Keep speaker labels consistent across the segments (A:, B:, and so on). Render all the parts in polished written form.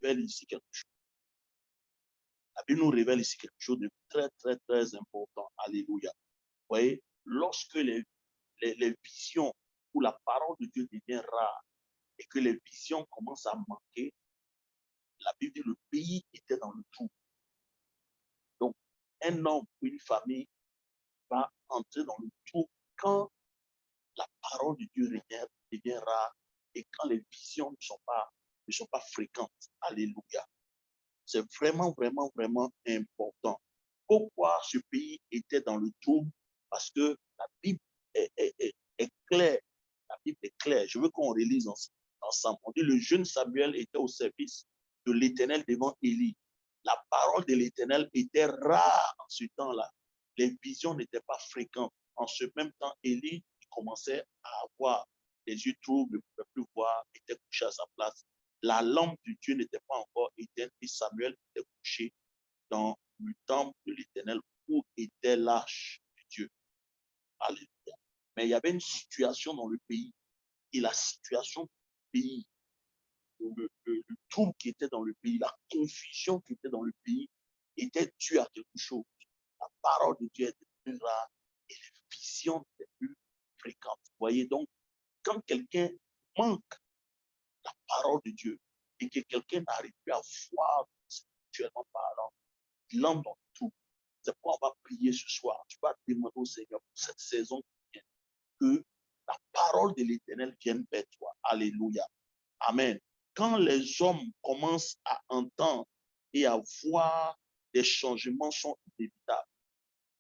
A: révèle ici quelque chose. La Bible nous révèle ici quelque chose de très, très, très important. Alléluia. Vous voyez, lorsque les visions ou la parole de Dieu devient rare et que les visions commencent à manquer, la Bible dit le pays était dans le trou. Donc, un homme ou une famille va entrer dans le trou quand la parole de Dieu devient rare et quand les visions ne sont pas fréquentes. Alléluia. C'est vraiment, vraiment, vraiment important. Pourquoi ce pays était dans le trou? Parce que la Bible est claire. La Bible est claire. Je veux qu'on relise ensemble. On dit le jeune Samuel était au service de l'Éternel devant Élie. La parole de l'Éternel était rare en ce temps-là. Les visions n'étaient pas fréquentes. En ce même temps, Élie commençait à avoir les yeux troubles, ne pouvait plus voir, était couché à sa place. La lampe de Dieu n'était pas encore éteinte et Samuel était couché dans le temple de l'Éternel où était l'arche de Dieu. Alléluia. Mais il y avait une situation dans le pays et la situation du pays, le trouble qui était dans le pays, la confusion qui était dans le pays était due à quelque chose. La parole de Dieu était plus rare et les visions étaient plus fréquentes. Vous voyez donc, quand quelqu'un manque la parole de Dieu et que quelqu'un n'arrive plus à voir spirituellement parlant, il entre dans tout. C'est pourquoi on va prier ce soir. Tu vas demander au Seigneur pour cette saison qui vient que la parole de l'Éternel vienne vers toi. Alléluia. Amen. Quand les hommes commencent à entendre et à voir, des changements sont inévitables.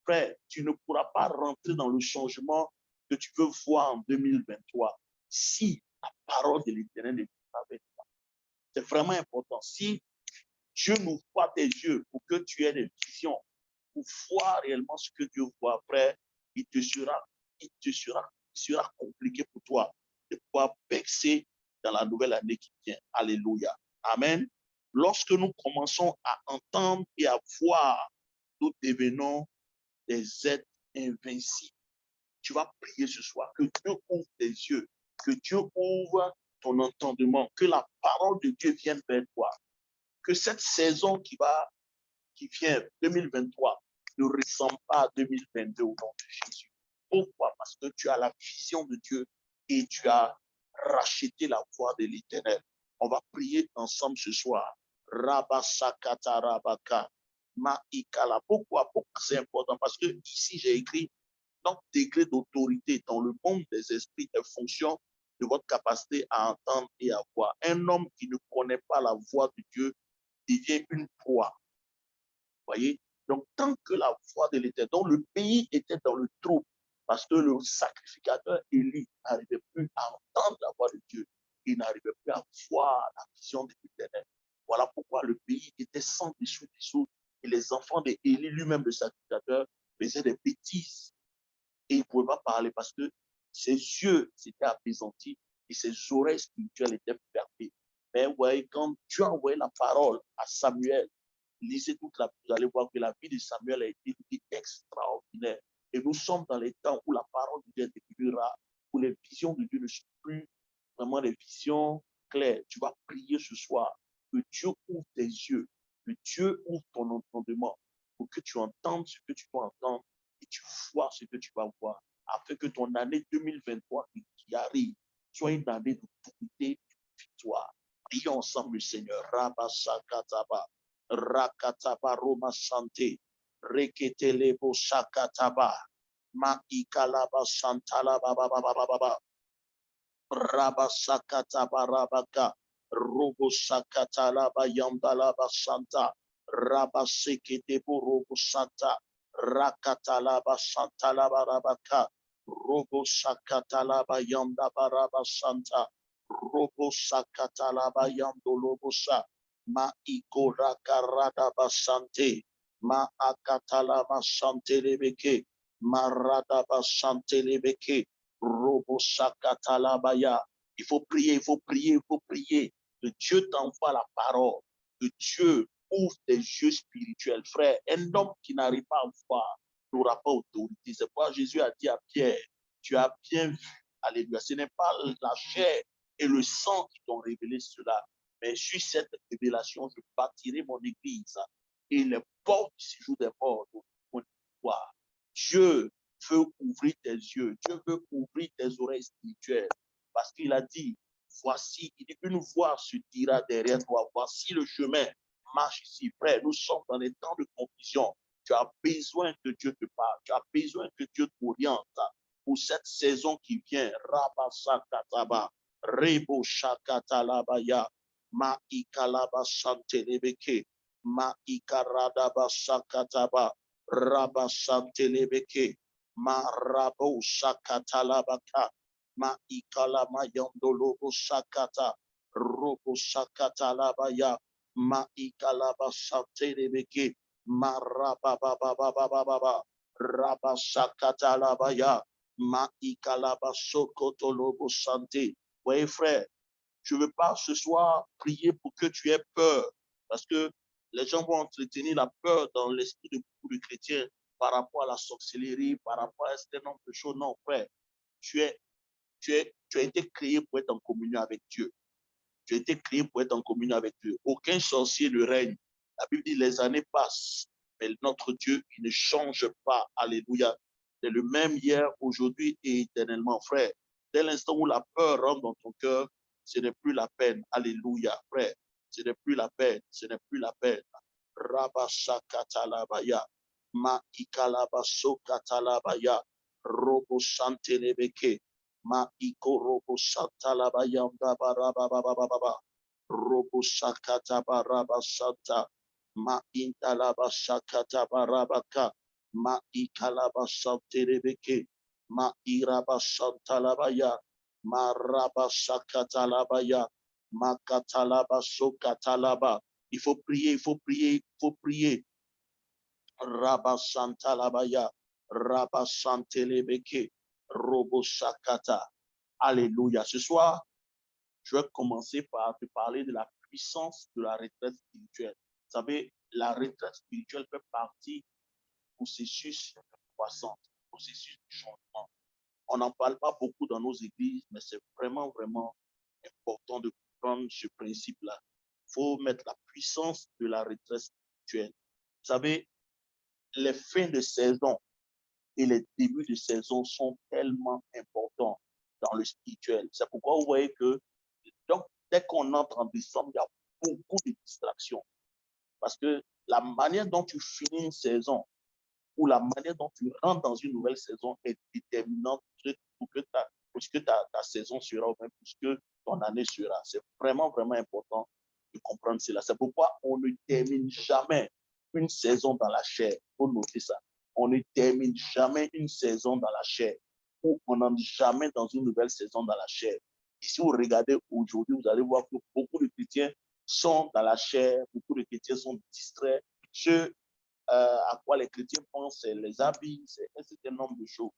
A: Frère, tu ne pourras pas rentrer dans le changement que tu veux voir en 2023 si la parole de l'Éternel n'est pas avec toi. C'est vraiment important. Si Dieu n'ouvre pas tes yeux pour que tu aies des visions, pour voir réellement ce que Dieu voit, frère, il sera compliqué pour toi de pouvoir percer dans la nouvelle année qui vient. Alléluia. Amen. Lorsque nous commençons à entendre et à voir, nous devenons des êtres invincibles. Tu vas prier ce soir que Dieu ouvre tes yeux, que Dieu ouvre ton entendement, que la parole de Dieu vienne vers toi, que cette saison qui vient, 2023, ne ressemble pas à 2022 au nom de Jésus. Pourquoi? Parce que tu as la vision de Dieu et tu as racheté la voix de l'Éternel. On va prier ensemble ce soir. Rabasakata Rabaka. Maikala. Pourquoi c'est important? Parce que ici, j'ai écrit notre degré d'autorité dans le monde des esprits est fonction de votre capacité à entendre et à voir. Un homme qui ne connaît pas la voix de Dieu devient une proie. Voyez? Donc, tant que la voix de l'Éternel, donc le pays était dans le trou, parce que le sacrificateur Élie n'arrivait plus à entendre la voix de Dieu, il n'arrivait plus à voir la vision de l'Éternel. Voilà pourquoi le pays était sans dessous, et les enfants d'Élie, lui-même le sacrificateur, faisaient des bêtises. Et il ne pouvait pas parler parce que ses yeux s'étaient apaisantis et ses oreilles spirituelles étaient fermées. Mais ouais, quand Dieu a envoyé la parole à Samuel, lisez toute la Bible, vous allez voir que la vie de Samuel a été extraordinaire. Et nous sommes dans les temps où la parole de Dieu est devenue rare, où les visions de Dieu ne sont plus vraiment des visions claires. Tu vas prier ce soir que Dieu ouvre tes yeux, que Dieu ouvre ton entendement pour que tu entendes ce que tu dois entendre et tu vois ce que tu vas voir, afin que ton année 2023 qui arrive soit une année d'autorité et de victoire. Prions ensemble le Seigneur. Rabasakataba. Rakataba Roma Sante, Reketelebo Sakataba, Maikalaba Santala Baba Baba Baba, Rabasakataba Rabaka, Robo Sakatalaba Yandalaba Santa, Rabaseketebo Robo Santa, Rakatalaba Santalaba Rabaka, Robo Sakatalaba Yandabaraba Santa, Robo Sakatalaba Yandolobosa. Ma ikora karada basante, ma akatala basante lebeke, ma rada basante lebeke, robo sakatala baya. Il faut prier, il faut prier, il faut prier. Que Dieu t'envoie la parole, que Dieu ouvre tes yeux spirituels, frère. Un homme qui n'arrive pas à voir n'aura pas autorité. C'est pourquoi Jésus a dit à Pierre, tu as bien vu. Alléluia. Ce n'est pas la chair et le sang qui t'ont révélé cela, Mais sur cette révélation, je bâtirai mon église et les portes du séjour des morts vont voir. Dieu veut ouvrir tes yeux. Dieu veut ouvrir tes oreilles spirituelles. Parce qu'il a dit, voici, une voix se dira derrière toi. Voici le chemin. Marche ici, frère. Nous sommes dans les temps de confusion. Tu as besoin que Dieu te parle. Tu as besoin que Dieu t'oriente pour cette saison qui vient. Rabasakataba, Rebo Shakatalabaya, Ma Ikalaba Santelebeke, Ma Ikaradaba Sakataba, Rabasantelebeke, Ma Rabo Sakatalabaka, Ma Ikalama Yondolobo Sakata, Robo Sakatalabaya, Ma Ikalaba Santelebeke, Ma Rababababababa, Rabasakatalabaya, Ma Ikalaba Sokotolobo Santé. Oui, frère, je ne veux pas ce soir prier pour que tu aies peur, parce que les gens vont entretenir la peur dans l'esprit de beaucoup de chrétiens par rapport à la sorcellerie, par rapport à un certain nombre de choses. Non, frère, tu as été créé pour être en communion avec Dieu. Tu as été créé pour être en communion avec Dieu. Aucun sorcier ne règne. La Bible dit les années passent, mais notre Dieu, il ne change pas. Alléluia. C'est le même hier, aujourd'hui et éternellement, frère. Dès l'instant où la peur rentre dans ton cœur, ce n'est plus la peine. Alléluia, frère. Ce n'est plus la peine. Ce n'est plus la peine. Rabashakatalabaya. Ma ikalabasokatalabaya. Robo santelebeke. Ma ikorobo satalabaya. Baba. Robo sakata baraba santa. Ma intalaba sakata barabaka. Ma ikalaba santelebeke. Ma iraba santalabaya. Ma raba sakatalabaya. Ma katalaba sokatalaba. Il faut prier, il faut prier, il faut prier. Raba santalabaya. Raba santelebeke. Robo sakata. Alléluia. Ce soir, je vais commencer par te parler de la puissance de la retraite spirituelle. Vous savez, la retraite spirituelle fait partie du processus de croissance, du processus de changement. On n'en parle pas beaucoup dans nos églises, mais c'est vraiment, vraiment important de comprendre ce principe-là. Il faut mettre la puissance de la retraite spirituelle. Vous savez, les fins de saison et les débuts de saison sont tellement importants dans le spirituel. C'est pourquoi vous voyez que donc, dès qu'on entre en décembre, il y a beaucoup de distractions. Parce que la manière dont tu finis une saison ou la manière dont tu rentres dans une nouvelle saison est déterminante pour que ta saison sera ou même plus que ton année sera. C'est vraiment, vraiment important de comprendre cela. C'est pourquoi on ne termine jamais une saison dans la chair. Il faut noter ça. On ne termine jamais une saison dans la chair ou on n'entre jamais dans une nouvelle saison dans la chair. Et si vous regardez aujourd'hui, vous allez voir que beaucoup de chrétiens sont dans la chair, beaucoup de chrétiens sont distraits. À quoi les chrétiens pensent, c'est les habits, c'est un certain nombre de choses.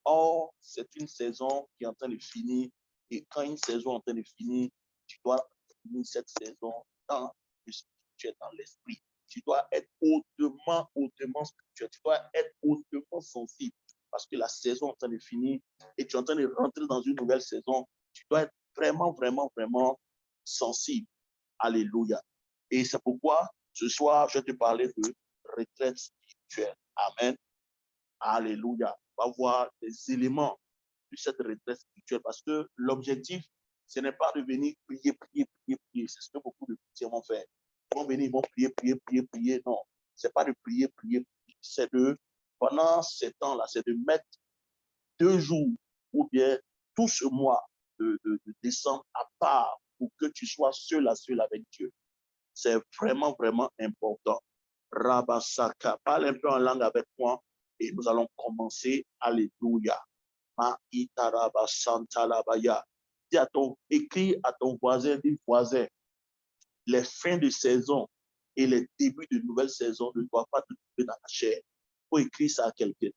A: Or, c'est une saison qui est en train de finir. Et quand une saison est en train de finir, tu dois finir cette saison dans le spirituel, dans l'esprit. Tu dois être hautement spirituel. Tu dois être hautement sensible. Parce que la saison est en train de finir et tu es en train de rentrer dans une nouvelle saison. Tu dois être vraiment, vraiment, vraiment sensible. Alléluia. Et c'est pourquoi ce soir, je vais te parler de retraite spirituelle. Amen. Alléluia. On va voir des éléments de cette retraite spirituelle parce que l'objectif, ce n'est pas de venir prier, prier, prier, prier. C'est ce que beaucoup de chrétiens vont faire. Ils vont venir, ils vont prier, prier, prier, prier. Non, ce n'est pas de prier, prier, prier. C'est de, pendant ces temps-là, c'est de mettre 2 jours ou bien tout ce mois de décembre à part pour que tu sois seul à seul avec Dieu. C'est vraiment, vraiment important. Rabasaka, parle un peu en langue avec moi et nous allons commencer. Alléluia. Écris à ton voisin, dis voisin, les fins de saison et les débuts de nouvelle saison ne doivent pas te trouver dans la chair. Il faut écrire ça à quelqu'un.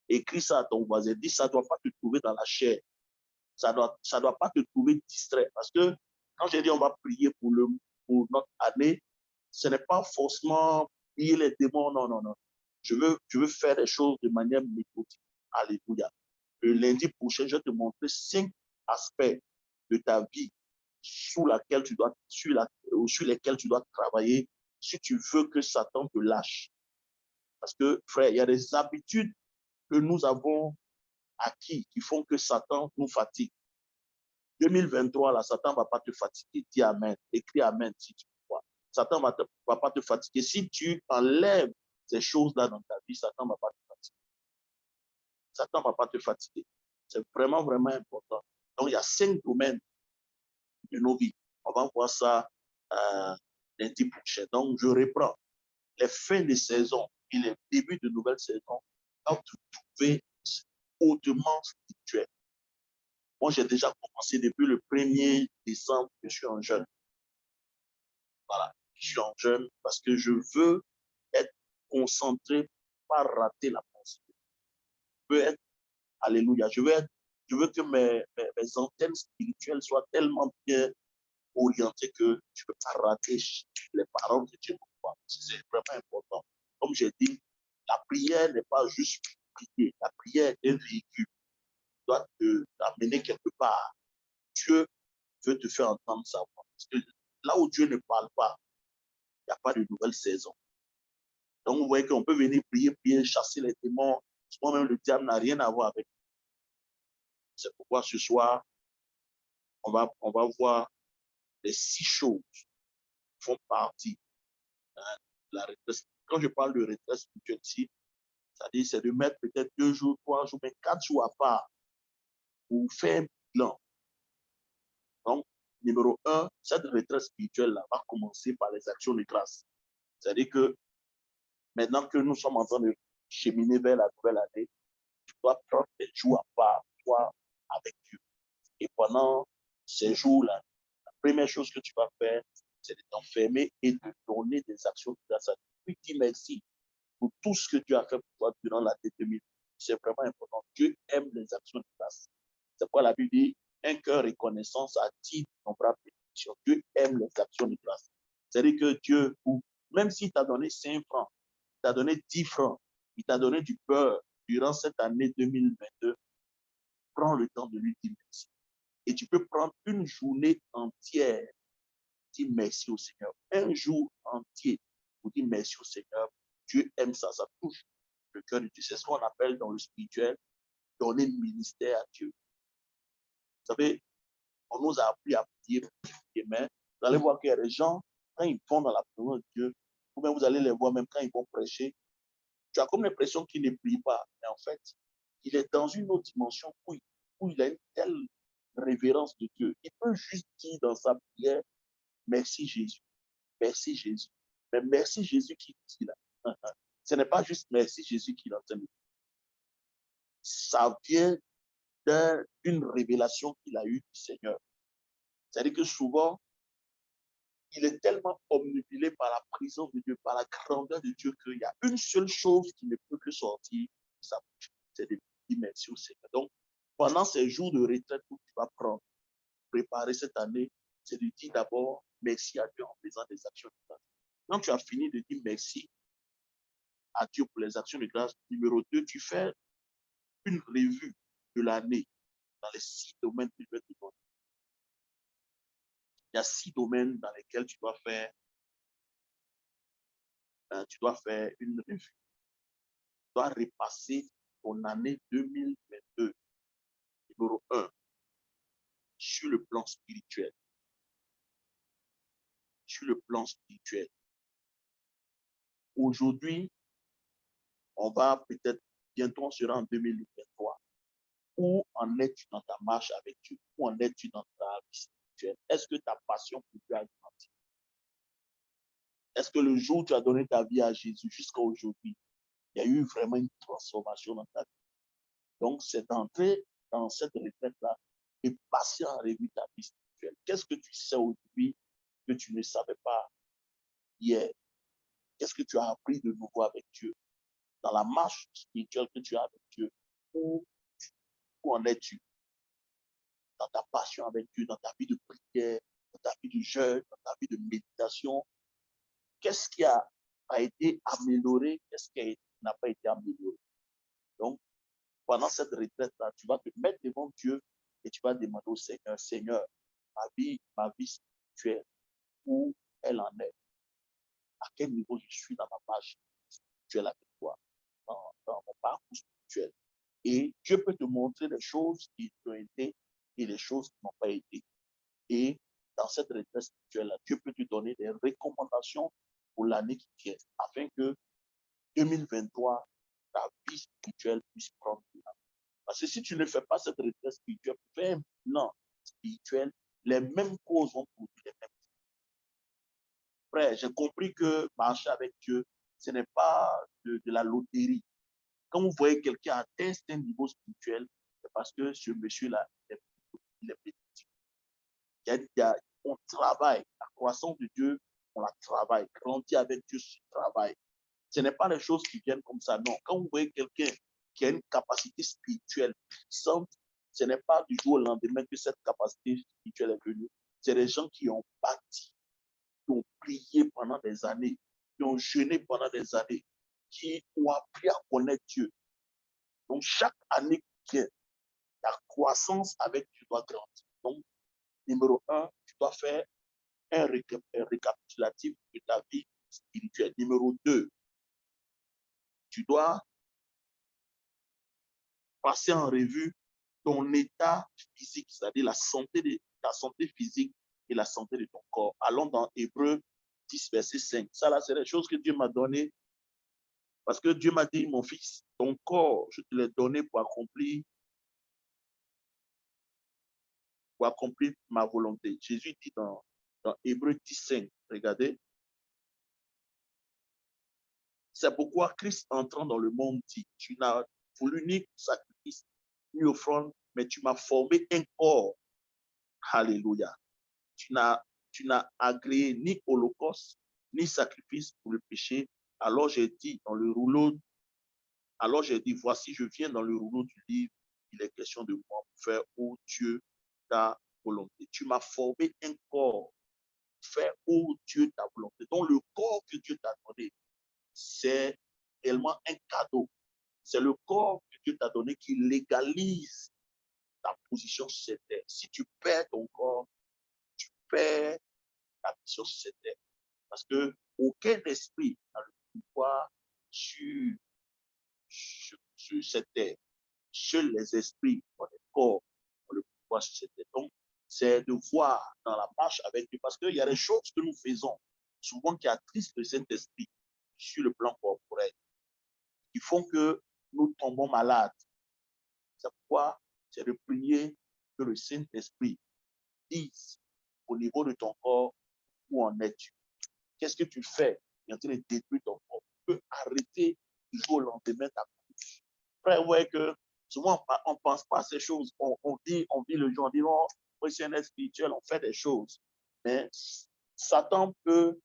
A: Écris ça à ton voisin, dis ça ne doit pas te trouver dans la chair. Ça doit pas te trouver distrait. Parce que quand j'ai dit on va prier pour notre année, ce n'est pas forcément prier les démons, non, non, non. Je veux faire les choses de manière méthodique. Alléluia. Le lundi prochain, je vais te montrer 5 aspects de ta vie sur lesquelles tu dois travailler si tu veux que Satan te lâche. Parce que, frère, il y a des habitudes que nous avons acquis qui font que Satan nous fatigue. 2023, là, Satan ne va pas te fatiguer. Dis Amen. Écris Amen si tu crois. Satan ne va pas te fatiguer. Si tu enlèves ces choses-là dans ta vie, Satan ne va pas te fatiguer. Satan ne va pas te fatiguer. C'est vraiment, vraiment important. Donc, il y a 5 domaines de nos vies. On va voir ça lundi prochain. Donc, je reprends. Les fins de saison et les débuts de nouvelles saisons, quand tu trouves hautement spirituel. Moi, j'ai déjà commencé depuis le 1er décembre, je suis en jeûne. Voilà, je suis en jeûne parce que je veux être concentré, pas rater la pensée. Je veux être, alléluia, je veux que mes antennes spirituelles soient tellement bien orientées que je ne peux pas rater les paroles de Dieu. C'est vraiment important. Comme j'ai dit, la prière n'est pas juste prier. La prière est un véhicule. Tu dois t'amener quelque part. Dieu veut te faire entendre sa voix. Parce que là où Dieu ne parle pas, il n'y a pas de nouvelle saison. Donc, vous voyez qu'on peut venir prier, chasser les démons. Souvent même, le diable n'a rien à voir avec nous. C'est pourquoi ce soir, on va voir les 6 choses qui font partie de la retraite. Quand je parle de retraite spirituelle ici, c'est-à-dire c'est de mettre peut-être 2 jours, 3 jours, mais 4 jours à part pour faire un bilan. Donc, numéro 1, cette retraite spirituelle-là va commencer par les actions de grâce. C'est-à-dire que maintenant que nous sommes en train de cheminer vers la nouvelle année, tu dois prendre des jours à part, toi, avec Dieu. Et pendant ces jours-là, la première chose que tu vas faire, c'est de t'enfermer et de donner des actions de grâce à Dieu. Puis dis merci pour tout ce que Dieu a fait pour toi durant l'année 2000. C'est vraiment important. Dieu aime les actions de grâce. C'est pourquoi la Bible dit, un cœur reconnaissant attire d'innombrables bénédictions. Dieu aime les actions de grâce. C'est-à-dire que Dieu, même s'il t'a donné 5 francs, il t'a donné 10 francs, il t'a donné du beurre durant cette année 2022, prends le temps de lui dire merci. Et tu peux prendre une journée entière, dire merci au Seigneur. Un jour entier pour dire merci au Seigneur. Dieu aime ça, ça touche le cœur de Dieu. C'est ce qu'on appelle dans le spirituel, donner le ministère à Dieu. Vous savez, on nous a appris à prier les mains. Vous allez voir qu'il y a des gens, quand ils vont dans la présence de Dieu, ou même vous allez les voir même quand ils vont prêcher, tu as comme l'impression qu'ils ne prient pas. Mais en fait, il est dans une autre dimension où il a une telle révérence de Dieu. Il peut juste dire dans sa prière, merci Jésus, merci Jésus. Mais merci Jésus qui dit là. Ce n'est pas juste merci Jésus qui l'entend. Ça vient d'une révélation qu'il a eue du Seigneur. C'est-à-dire que souvent, il est tellement omnibulé par la présence de Dieu, par la grandeur de Dieu, qu'il y a une seule chose qui ne peut que sortir de sa bouche, c'est de dire merci au Seigneur. Donc, pendant ces jours de retraite que tu vas prendre, préparer cette année, c'est de dire d'abord merci à Dieu en faisant des actions de grâce. Quand tu as fini de dire merci à Dieu pour les actions de grâce, numéro 2, tu fais une revue de l'année dans les 6 domaines que je vais te donner. Il y a 6 domaines dans lesquels tu dois faire une revue. Tu dois repasser ton année 2022. Numéro 1, sur le plan spirituel. Sur le plan spirituel. Aujourd'hui, on va peut-être, bientôt on sera en 2023. Où en es-tu dans ta marche avec Dieu? Où en es-tu dans ta vie spirituelle? Est-ce que ta passion pour Dieu a grandi? Est-ce que le jour où tu as donné ta vie à Jésus jusqu'à aujourd'hui, il y a eu vraiment une transformation dans ta vie? Donc, c'est d'entrer dans cette retraite-là et passer en revue ta vie spirituelle. Qu'est-ce que tu sais aujourd'hui que tu ne savais pas hier? Qu'est-ce que tu as appris de nouveau avec Dieu? Dans la marche spirituelle que tu as avec Dieu, où en es-tu? Dans ta passion avec Dieu, dans ta vie de prière, dans ta vie de jeûne, dans ta vie de méditation, qu'est-ce qui a été amélioré, qu'est-ce qui n'a pas été amélioré? Donc, pendant cette retraite-là, tu vas te mettre devant Dieu et tu vas demander au Seigneur, Seigneur, ma vie spirituelle, où elle en est, à quel niveau je suis dans ma marche spirituelle avec toi, dans mon parcours spirituel. Et Dieu peut te montrer les choses qui ont été et les choses qui n'ont pas été. Et dans cette retraite spirituelle-là, Dieu peut te donner des recommandations pour l'année qui vient, afin que 2023, ta vie spirituelle puisse prendre la. Parce que si tu ne fais pas cette retraite spirituelle, fais un bilan spirituel, les mêmes causes vont produire les mêmes. Frère, j'ai compris que marcher avec Dieu, ce n'est pas de la loterie. Quand vous voyez quelqu'un atteindre un niveau spirituel, c'est parce que ce monsieur-là, il est petit. On travaille. La croissance de Dieu, on la travaille. Grandir avec Dieu, c'est le travail. Ce n'est pas les choses qui viennent comme ça. Non. Quand vous voyez quelqu'un qui a une capacité spirituelle puissante, ce n'est pas du jour au lendemain que cette capacité spirituelle est venue. C'est des gens qui ont bâti, qui ont prié pendant des années, qui ont jeûné pendant des années, qui ont appris à connaître Dieu. Donc, chaque année qui vient, la croissance avec Dieu doit grandir. Donc, numéro un, tu dois faire un récapitulatif de ta vie spirituelle. Numéro deux, tu dois passer en revue ton état physique, c'est-à-dire ta santé physique et la santé de ton corps. Allons dans Hébreux 10, verset 5. Ça, là, c'est les choses que Dieu m'a données. Parce que Dieu m'a dit, mon fils, ton corps, je te l'ai donné pour accomplir ma volonté. Jésus dit dans Hébreux 10, 5, regardez. C'est pourquoi Christ entrant dans le monde dit, tu n'as voulu ni sacrifice, ni offrande, mais tu m'as formé un corps. Alléluia. Tu n'as agréé ni holocauste, ni sacrifice pour le péché. Alors j'ai dit, voici, je viens dans le rouleau du livre, il est question de moi pour faire, ô Dieu, ta volonté. Tu m'as formé un corps, faire, ô Dieu, ta volonté. Donc le corps que Dieu t'a donné, c'est réellement un cadeau. C'est le corps que Dieu t'a donné qui légalise ta position sur cette terre. Si tu perds ton corps, tu perds ta position sur cette terre. Parce que aucun esprit n'a le pouvoir sur cette terre. Seuls les esprits ont le corps ont le pouvoir sur cette terre. Donc, c'est de voir dans la marche avec Dieu. Parce qu'il y a des choses que nous faisons, souvent qui attristent le Saint-Esprit sur le plan corporel, qui font que nous tombons malades. C'est pourquoi c'est de prier que le Saint-Esprit dise au niveau de ton corps où en es-tu. Qu'est-ce que tu fais? Il est en train de détruire ton corps. Tu peux arrêter du jour au lendemain ta course. Frère, ouais, que souvent on ne pense pas à ces choses. On vit le jour, on dit non, moi c'est un être spirituel, on fait des choses. Mais Satan peut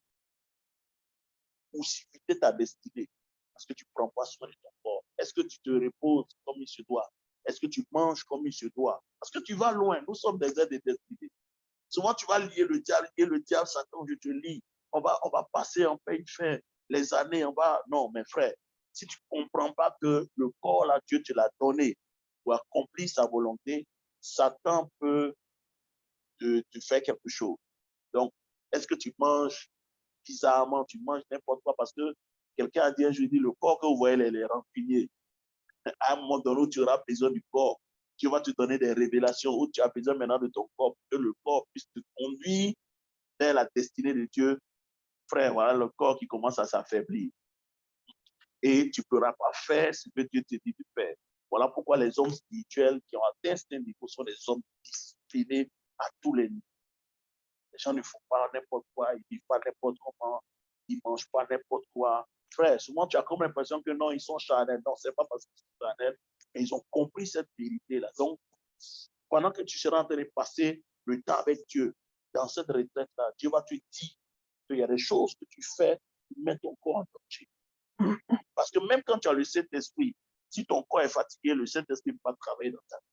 A: précipiter ta destinée parce que tu ne prends pas soin de ton corps. Est-ce que tu te reposes comme il se doit? Est-ce que tu manges comme il se doit? Parce que tu vas loin. Nous sommes des êtres de destinée. Souvent, tu vas lier le diable, Satan, je te lis. On va passer en paix fait les années, Non, mes frères, si tu ne comprends pas que le corps, là, Dieu te l'a donné pour accomplir sa volonté, Satan peut te faire quelque chose. Donc, est-ce que tu manges bizarrement, tu manges n'importe quoi parce que quelqu'un a dit un jour, le corps que vous voyez, les rancuniers, à un moment donné où tu auras besoin du corps, tu vas te donner des révélations où tu as besoin maintenant de ton corps, que le corps puisse te conduire vers la destinée de Dieu. Frère, voilà le corps qui commence à s'affaiblir. Et tu ne pourras pas faire ce que Dieu te dit de faire. Voilà pourquoi les hommes spirituels qui ont atteint ce niveau sont des hommes disciplinés à tous les niveaux. Les gens ne font pas n'importe quoi, ils ne vivent pas n'importe comment, ils ne mangent pas n'importe quoi. Frère, souvent tu as comme l'impression que non, ils sont charnels. Non, ce n'est pas parce qu'ils sont charnels, mais ils ont compris cette vérité-là. Donc, pendant que tu seras en train de passer le temps avec Dieu, dans cette retraite-là, Dieu va te dire qu'il y a des choses que tu fais qui mettent ton corps en danger. Parce que même quand tu as le Saint-Esprit, si ton corps est fatigué, le Saint-Esprit ne peut pas travailler dans ta vie.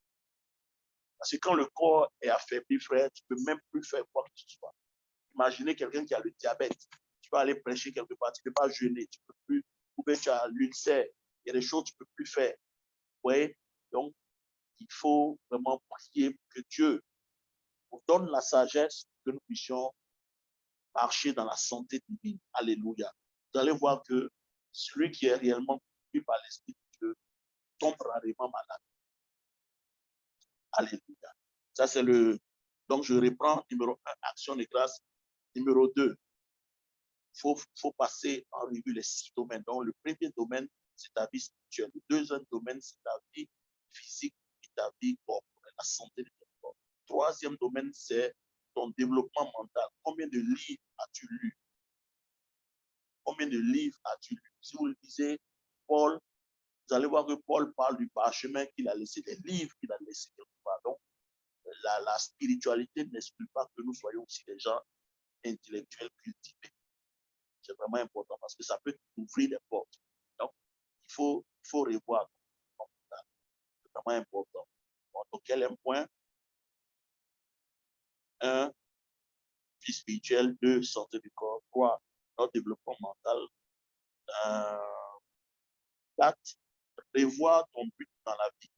A: Parce que quand le corps est affaibli, frère, tu ne peux même plus faire quoi que ce soit. Imaginez quelqu'un qui a le diabète. Tu vas aller prêcher quelque part, tu ne peux pas jeûner, tu ne peux plus. Ou bien tu as l'ulcère, il y a des choses que tu ne peux plus faire. Vous voyez? Donc, il faut vraiment prier que Dieu nous donne la sagesse que nous puissions marcher dans la santé divine. Alléluia. Vous allez voir que celui qui est réellement conduit par l'Esprit de Dieu tombe rarement malade. Alléluia. Ça, c'est le. Donc, je reprends numéro 1, action de grâce. Numéro 2, faut passer en revue les 6 domaines. Donc, le premier domaine, c'est ta vie spirituelle. Le deuxième domaine, c'est ta vie physique et ta vie corporelle, la santé de ton corps. Le troisième domaine, c'est ton développement mental. Combien de livres as-tu lu? Combien de livres as-tu lu? Si vous le lisez, Paul, vous allez voir que Paul parle du parchemin qu'il a laissé, des livres qu'il a laissés quelque part. Donc, la spiritualité n'exclut pas que nous soyons aussi des gens intellectuels cultivés. C'est vraiment important parce que ça peut ouvrir des portes. Donc, il faut revoir. C'est vraiment important. Donc, quel est un point? 1, vie spirituelle. 2, santé du corps. 3, notre développement mental. 4, revoir ton but dans la vie.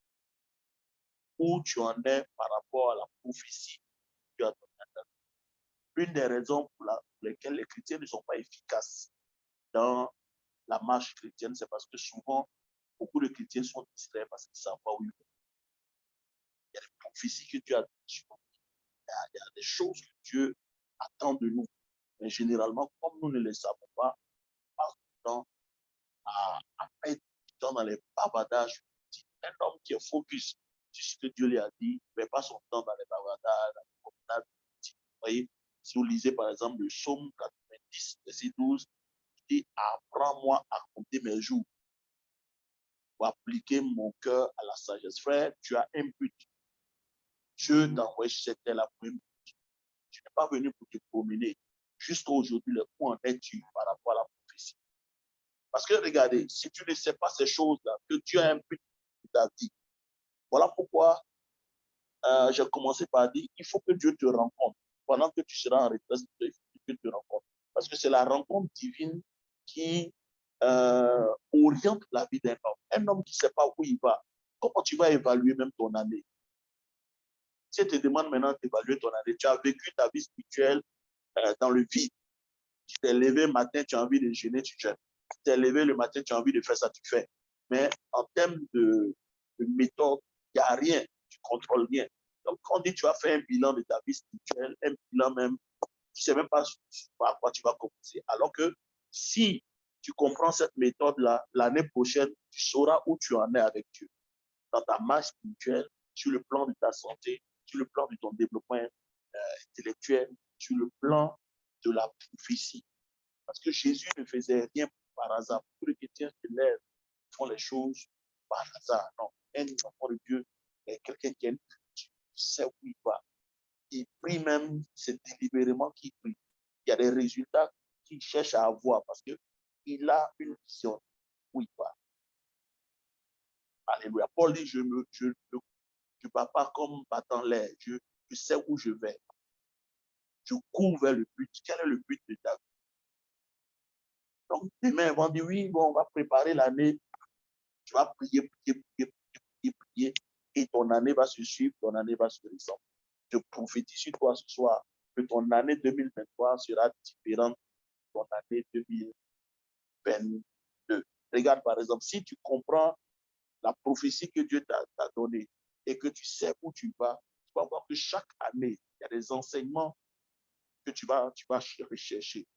A: Où tu en es par rapport à la prophétie que tu as donnée. Une des raisons pour lesquelles les chrétiens ne sont pas efficaces dans la marche chrétienne, c'est parce que souvent, beaucoup de chrétiens sont distraits parce qu'ils ne savent pas où ils vont. Il y a des prophéties que Dieu a données. Il y a des choses que Dieu attend de nous. Mais généralement, comme nous ne les savons pas, on passe du temps à être dans les bavardages. Un homme qui est focus sur ce que Dieu lui a dit, ne met pas son temps dans les bavardages, dans les promenades. Vous voyez, si vous lisez par exemple le psaume 90, verset 12, il dit: apprends-moi à compter mes jours pour appliquer mon cœur à la sagesse. Frère, tu as un but. Dieu t'a envoyé sur cette terre pour un but. Tu n'es pas venu pour te promener. Jusqu'à aujourd'hui, le point es-tu par rapport à la prophétie? Parce que regardez, si tu ne sais pas ces choses-là, que Dieu a un but pour ta vie, voilà pourquoi j'ai commencé par dire il faut que Dieu te rencontre. Pendant que tu seras en retraite, il faut que Dieu te rencontre. Parce que c'est la rencontre divine qui oriente la vie d'un homme. Un homme qui ne sait pas où il va, comment tu vas évaluer même ton année? Si tu te demandes maintenant d'évaluer ton année, tu as vécu ta vie spirituelle dans le vide. Tu t'es levé le matin, tu as envie de jeûner, tu jeûnes. Tu t'es levé le matin, tu as envie de faire ça, tu fais. Mais en termes de méthode, il n'y a rien. Tu ne contrôles rien. Donc, quand on dit tu vas faire un bilan de ta vie spirituelle, un bilan même, tu ne sais même pas par quoi tu vas commencer. Alors que si tu comprends cette méthode-là, l'année prochaine, tu sauras où tu en es avec Dieu. Dans ta marche spirituelle, sur le plan de ta santé, sur le plan de ton développement intellectuel, sur le plan de la prophétie. Parce que Jésus ne faisait rien par hasard. Tous les chrétiens se lèvent, font les choses par hasard. Non, un enfant de Dieu est quelqu'un qui a une culture, sait où il va. Il prie même, c'est délibérément qu'il prie. Il y a des résultats qu'il cherche à avoir parce qu'il a une vision où il va. Alléluia. Paul dit, je ne bats pas comme battant l'air. Je sais où je vais. Je cours vers le but. Quel est le but de ta vie? Donc, demain, ils vont dire, oui, bon, on va préparer l'année. Tu vas prier, prier, prier, prier, prier. Et ton année va se suivre, ton année va se ressembler. Je prophétise sur toi ce soir que ton année 2023 sera différente de ton année 2022. Regarde, par exemple, si tu comprends la prophétie que Dieu t'a donnée et que tu sais où tu vas voir que chaque année, il y a des enseignements que tu vas rechercher.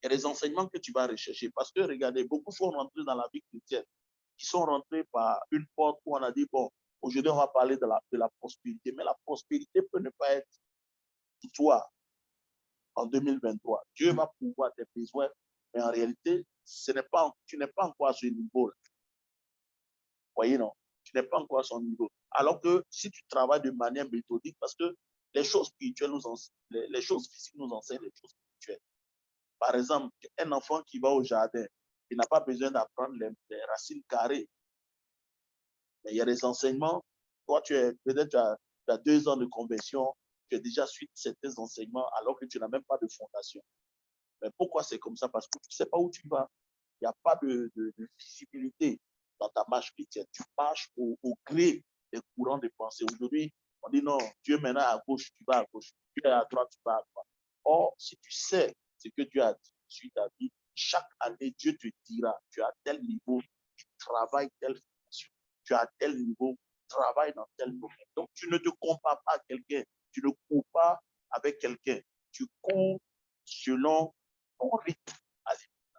A: Il y a des enseignements que tu vas rechercher. Parce que, regardez, beaucoup sont rentrés dans la vie chrétienne. Ils sont rentrés par une porte où on a dit, bon, aujourd'hui, on va parler de la prospérité. Mais la prospérité peut ne pas être pour toi en 2023. Dieu va pouvoir tes besoins. Mais en réalité, tu n'es pas encore à ce niveau-là. Voyez, non? Tu n'es pas encore à son niveau. Alors que si tu travailles de manière méthodique, parce que les choses spirituelles les choses physiques nous enseignent les choses spirituelles. Par exemple, un enfant qui va au jardin, il n'a pas besoin d'apprendre les racines carrées. Mais il y a des enseignements. Toi, peut-être tu as 2 ans de conversion, tu as déjà suivi certains enseignements alors que tu n'as même pas de fondation. Mais pourquoi c'est comme ça? Parce que tu ne sais pas où tu vas. Il n'y a pas de visibilité dans ta marche chrétienne. Tu marches au gré des courants de pensée. Aujourd'hui, On dit non, Dieu est maintenant à gauche, tu vas à gauche. Dieu est à droite, tu vas à droite. Or, si tu sais ce que Dieu a dit sur ta vie, chaque année, Dieu te dira, tu as tel niveau, tu travailles telle fonction, tu as tel niveau, travaille dans tel domaine. Donc, tu ne te compares pas à quelqu'un, tu ne cours pas avec quelqu'un, tu cours selon ton rythme.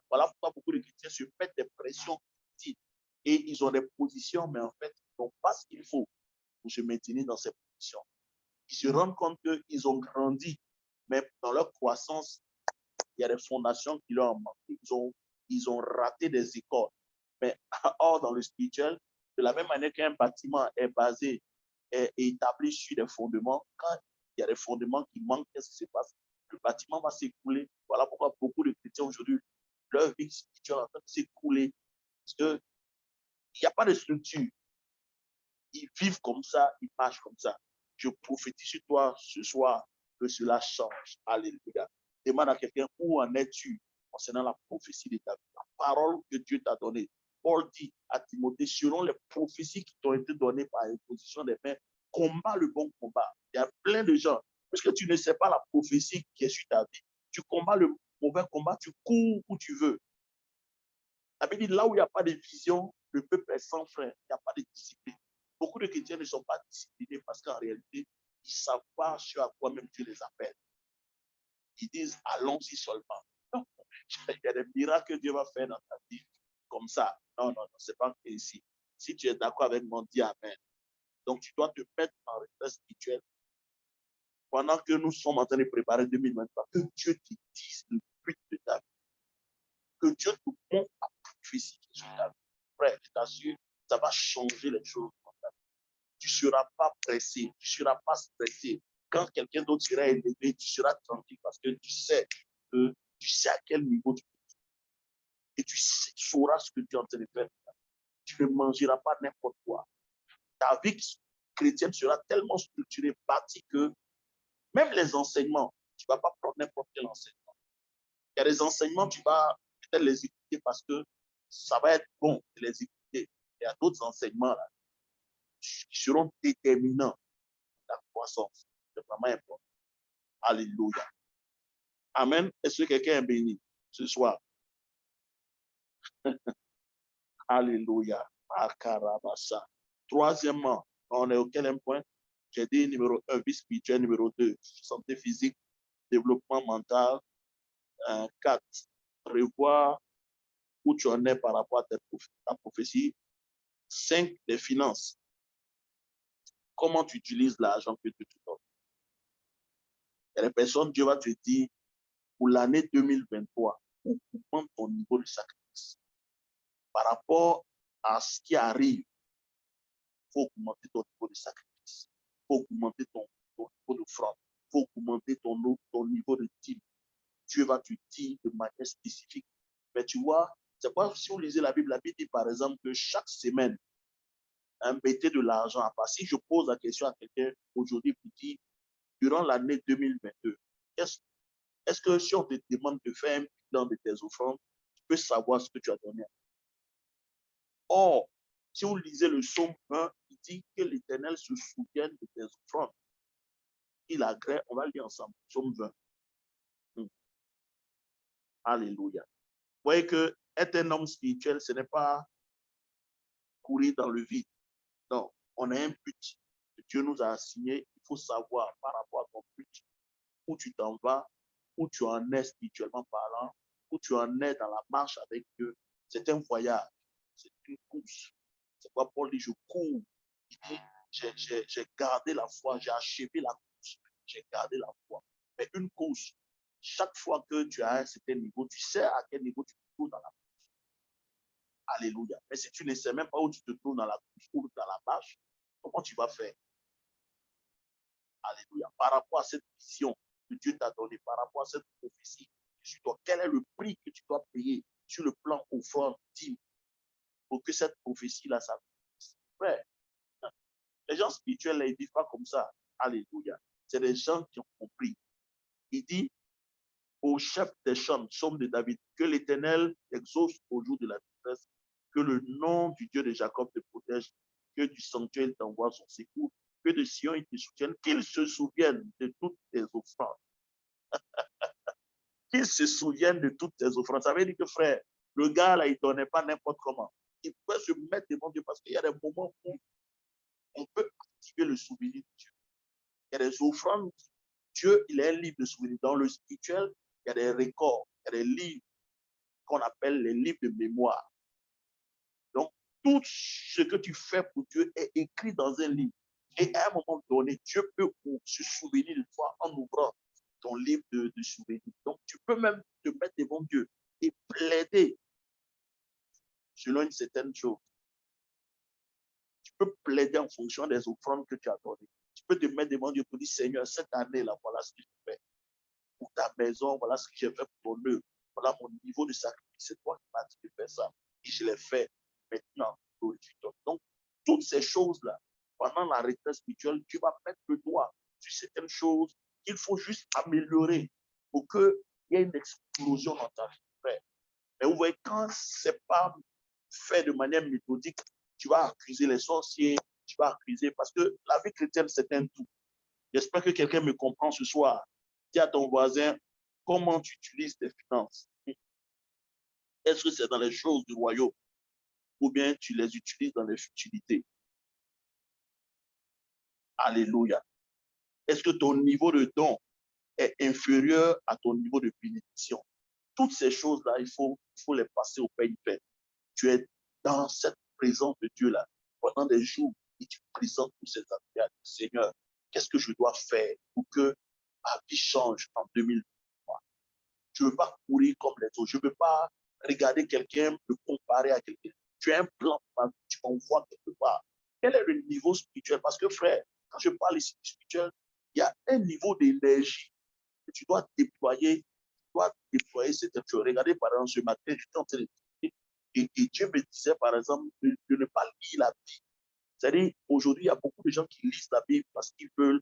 A: Voilà pourquoi beaucoup de chrétiens se mettent des pressions et ils ont des positions, mais en fait, ils n'ont pas ce qu'il faut pour se maintenir dans ces positions. Ils se rendent compte qu'ils ont grandi, mais dans leur croissance, il y a des fondations qui leur ont manqué. Ils ont raté des écoles. Mais or, dans le spirituel, de la même manière qu'un bâtiment est basé, est établi sur des fondements, quand il y a des fondements qui manquent, qu'est-ce qui se passe? Le bâtiment va s'écrouler. Voilà pourquoi beaucoup de chrétiens aujourd'hui, leur vie spirituelle est en train de s'écrouler. Parce qu'il n'y a pas de structure. Ils vivent comme ça, ils marchent comme ça. Je prophétise sur toi ce soir que cela change. Alléluia. Demande à quelqu'un où en es-tu concernant la prophétie de ta vie, la parole que Dieu t'a donnée. Paul dit à Timothée, selon les prophéties qui t'ont été données par l'imposition des mains, combat le bon combat. Il y a plein de gens, puisque tu ne sais pas la prophétie qui est sur ta vie, tu combats le mauvais combat, tu cours où tu veux. La Bible dit, là où il n'y a pas de vision, le peuple est sans frein, il n'y a pas de discipline. Beaucoup de chrétiens ne sont pas disciplinés parce qu'en réalité, ils ne savent pas sur à quoi même Dieu les appelle. Ils disent, allons-y seulement. Non, il y a des miracles que Dieu va faire dans ta vie comme ça. Non, non, non, c'est pas ici. Si tu es d'accord avec moi, dis Amen. Donc, tu dois te mettre en retrait spirituel pendant que nous sommes en train de préparer 2023. Que Dieu te dise le but de ta vie. Que Dieu te montre la prophétie sur ta vie. Frère, je t'assure, ça va changer les choses. Tu ne seras pas pressé, tu ne seras pas stressé. Quand quelqu'un d'autre sera élevé, tu seras tranquille parce que tu sais à quel niveau tu es. Et tu sauras ce que tu es en train de faire. Tu ne mangeras pas n'importe quoi. Ta vie chrétienne sera tellement structurée, bâtie que même les enseignements, tu ne vas pas prendre n'importe quel enseignement. Il y a des enseignements, tu vas peut-être les écouter parce que ça va être bon de les écouter. Il y a d'autres enseignements là, qui seront déterminants pour ta croissance. C'est vraiment important. Alléluia. Amen. Est-ce que quelqu'un est béni ce soir? Alléluia. Troisièmement, on est auquel point? J'ai dit numéro 1, vie spirituelle, numéro 2, santé physique, développement mental, 4, revoir où tu en es par rapport à ta prophétie, 5, les finances. Comment tu utilises l'argent que tu te donnes? Il y a des personnes, Dieu va te dire, pour l'année 2023, augmente ton niveau de sacrifice. Par rapport à ce qui arrive, il faut augmenter ton niveau de sacrifice. Il faut augmenter ton niveau de fraude. Il faut augmenter ton niveau de dîme. Dieu va te dire de manière spécifique. Mais tu vois, c'est pas si on lisait la Bible dit par exemple que chaque semaine, mettez de l'argent à part. Si je pose la question à quelqu'un aujourd'hui pour dire, durant l'année 2022, est-ce que si on te demande de faire un bilan de tes offrandes, tu peux savoir ce que tu as donné? Or, si on lisait le psaume 1, il dit que l'Éternel se souvienne de tes offrandes. Il agrée, on va lire ensemble, psaume 20. Alléluia. Vous voyez que être un homme spirituel, ce n'est pas courir dans le vide. Non, on a un but que Dieu nous a assigné. Il faut savoir par rapport à ton but où tu t'en vas, où tu en es spirituellement parlant, où tu en es dans la marche avec Dieu. C'est un voyage, c'est une course. C'est quoi Paul dit, je cours. J'ai gardé la foi, j'ai achevé la course, j'ai gardé la foi. Mais une course, chaque fois que tu as un certain niveau, tu sais à quel niveau tu te trouves dans la course. Alléluia. Mais si tu ne sais même pas où tu te trouves dans la course ou dans la marche, comment tu vas faire? Alléluia. Par rapport à cette vision que Dieu t'a donnée, par rapport à cette prophétie, quel est le prix que tu dois payer sur le plan offrande pour que cette prophétie-là s'accomplisse? Frère, les gens spirituels, ils ne vivent pas comme ça. Alléluia. C'est des gens qui ont compris. Il dit au chef des chants, psaume de David, que l'Éternel exauce au jour de la détresse, que le nom du Dieu de Jacob te protège, que du sanctuaire t'envoie son secours, que de Sion il te soutienne, qu'il se souvienne de toutes tes offrandes. Qu'il se souvienne de toutes tes offrandes. Ça veut dire que, frère, le gars, là, il ne donnait pas n'importe comment. Il peut se mettre devant Dieu parce qu'il y a des moments où on peut activer le souvenir de Dieu. Il y a des offrandes. Dieu, il est un livre de souvenirs. Dans le spirituel, il y a des records, il y a des livres qu'on appelle les livres de mémoire. Donc, tout ce que tu fais pour Dieu est écrit dans un livre. Et à un moment donné, Dieu peut se souvenir de toi en ouvrant ton livre de souvenirs. Donc, tu peux même te mettre devant Dieu et plaider selon une certaine chose. Tu peux plaider en fonction des offrandes que tu as données. Tu peux te mettre devant Dieu pour dire, Seigneur, cette année-là, voilà ce que j'ai fait. Pour ta maison, voilà ce que j'ai fait pour ton œuvre. Voilà mon niveau de sacrifice. C'est toi qui m'as dit de faire ça. Et je l'ai fait. Maintenant, glorifie-toi. Donc, toutes ces choses-là, pendant la retraite spirituelle, tu vas mettre le doigt sur certaines choses qu'il faut juste améliorer pour qu'il y ait une explosion dans ta vie. Mais vous voyez, quand ce n'est pas fait de manière méthodique, tu vas accuser les sorciers, tu vas accuser, parce que la vie chrétienne, c'est un tout. J'espère que quelqu'un me comprend ce soir. Dis à ton voisin, comment tu utilises tes finances? Est-ce que c'est dans les choses du royaume ou bien tu les utilises dans les futilités? Alléluia. Est-ce que ton niveau de don est inférieur à ton niveau de bénédiction? Toutes ces choses-là, il faut les passer au peigne fin. Tu es dans cette présence de Dieu-là pendant des jours et tu présentes tous ces affaires. Seigneur, qu'est-ce que je dois faire pour que ma vie change en 2023? Je ne veux pas courir comme les autres. Je ne veux pas regarder quelqu'un, me comparer à quelqu'un. Tu as un plan, tu m'envoies quelque part. Quel est le niveau spirituel? Parce que, frère, quand je parle ici spirituel, il y a un niveau d'énergie que tu dois déployer. Tu dois déployer cette chose. Regardez, par exemple, ce matin, j'étais en train de et Dieu me disait, par exemple, de ne pas lire la Bible. C'est-à-dire, aujourd'hui, il y a beaucoup de gens qui lisent la Bible parce qu'ils veulent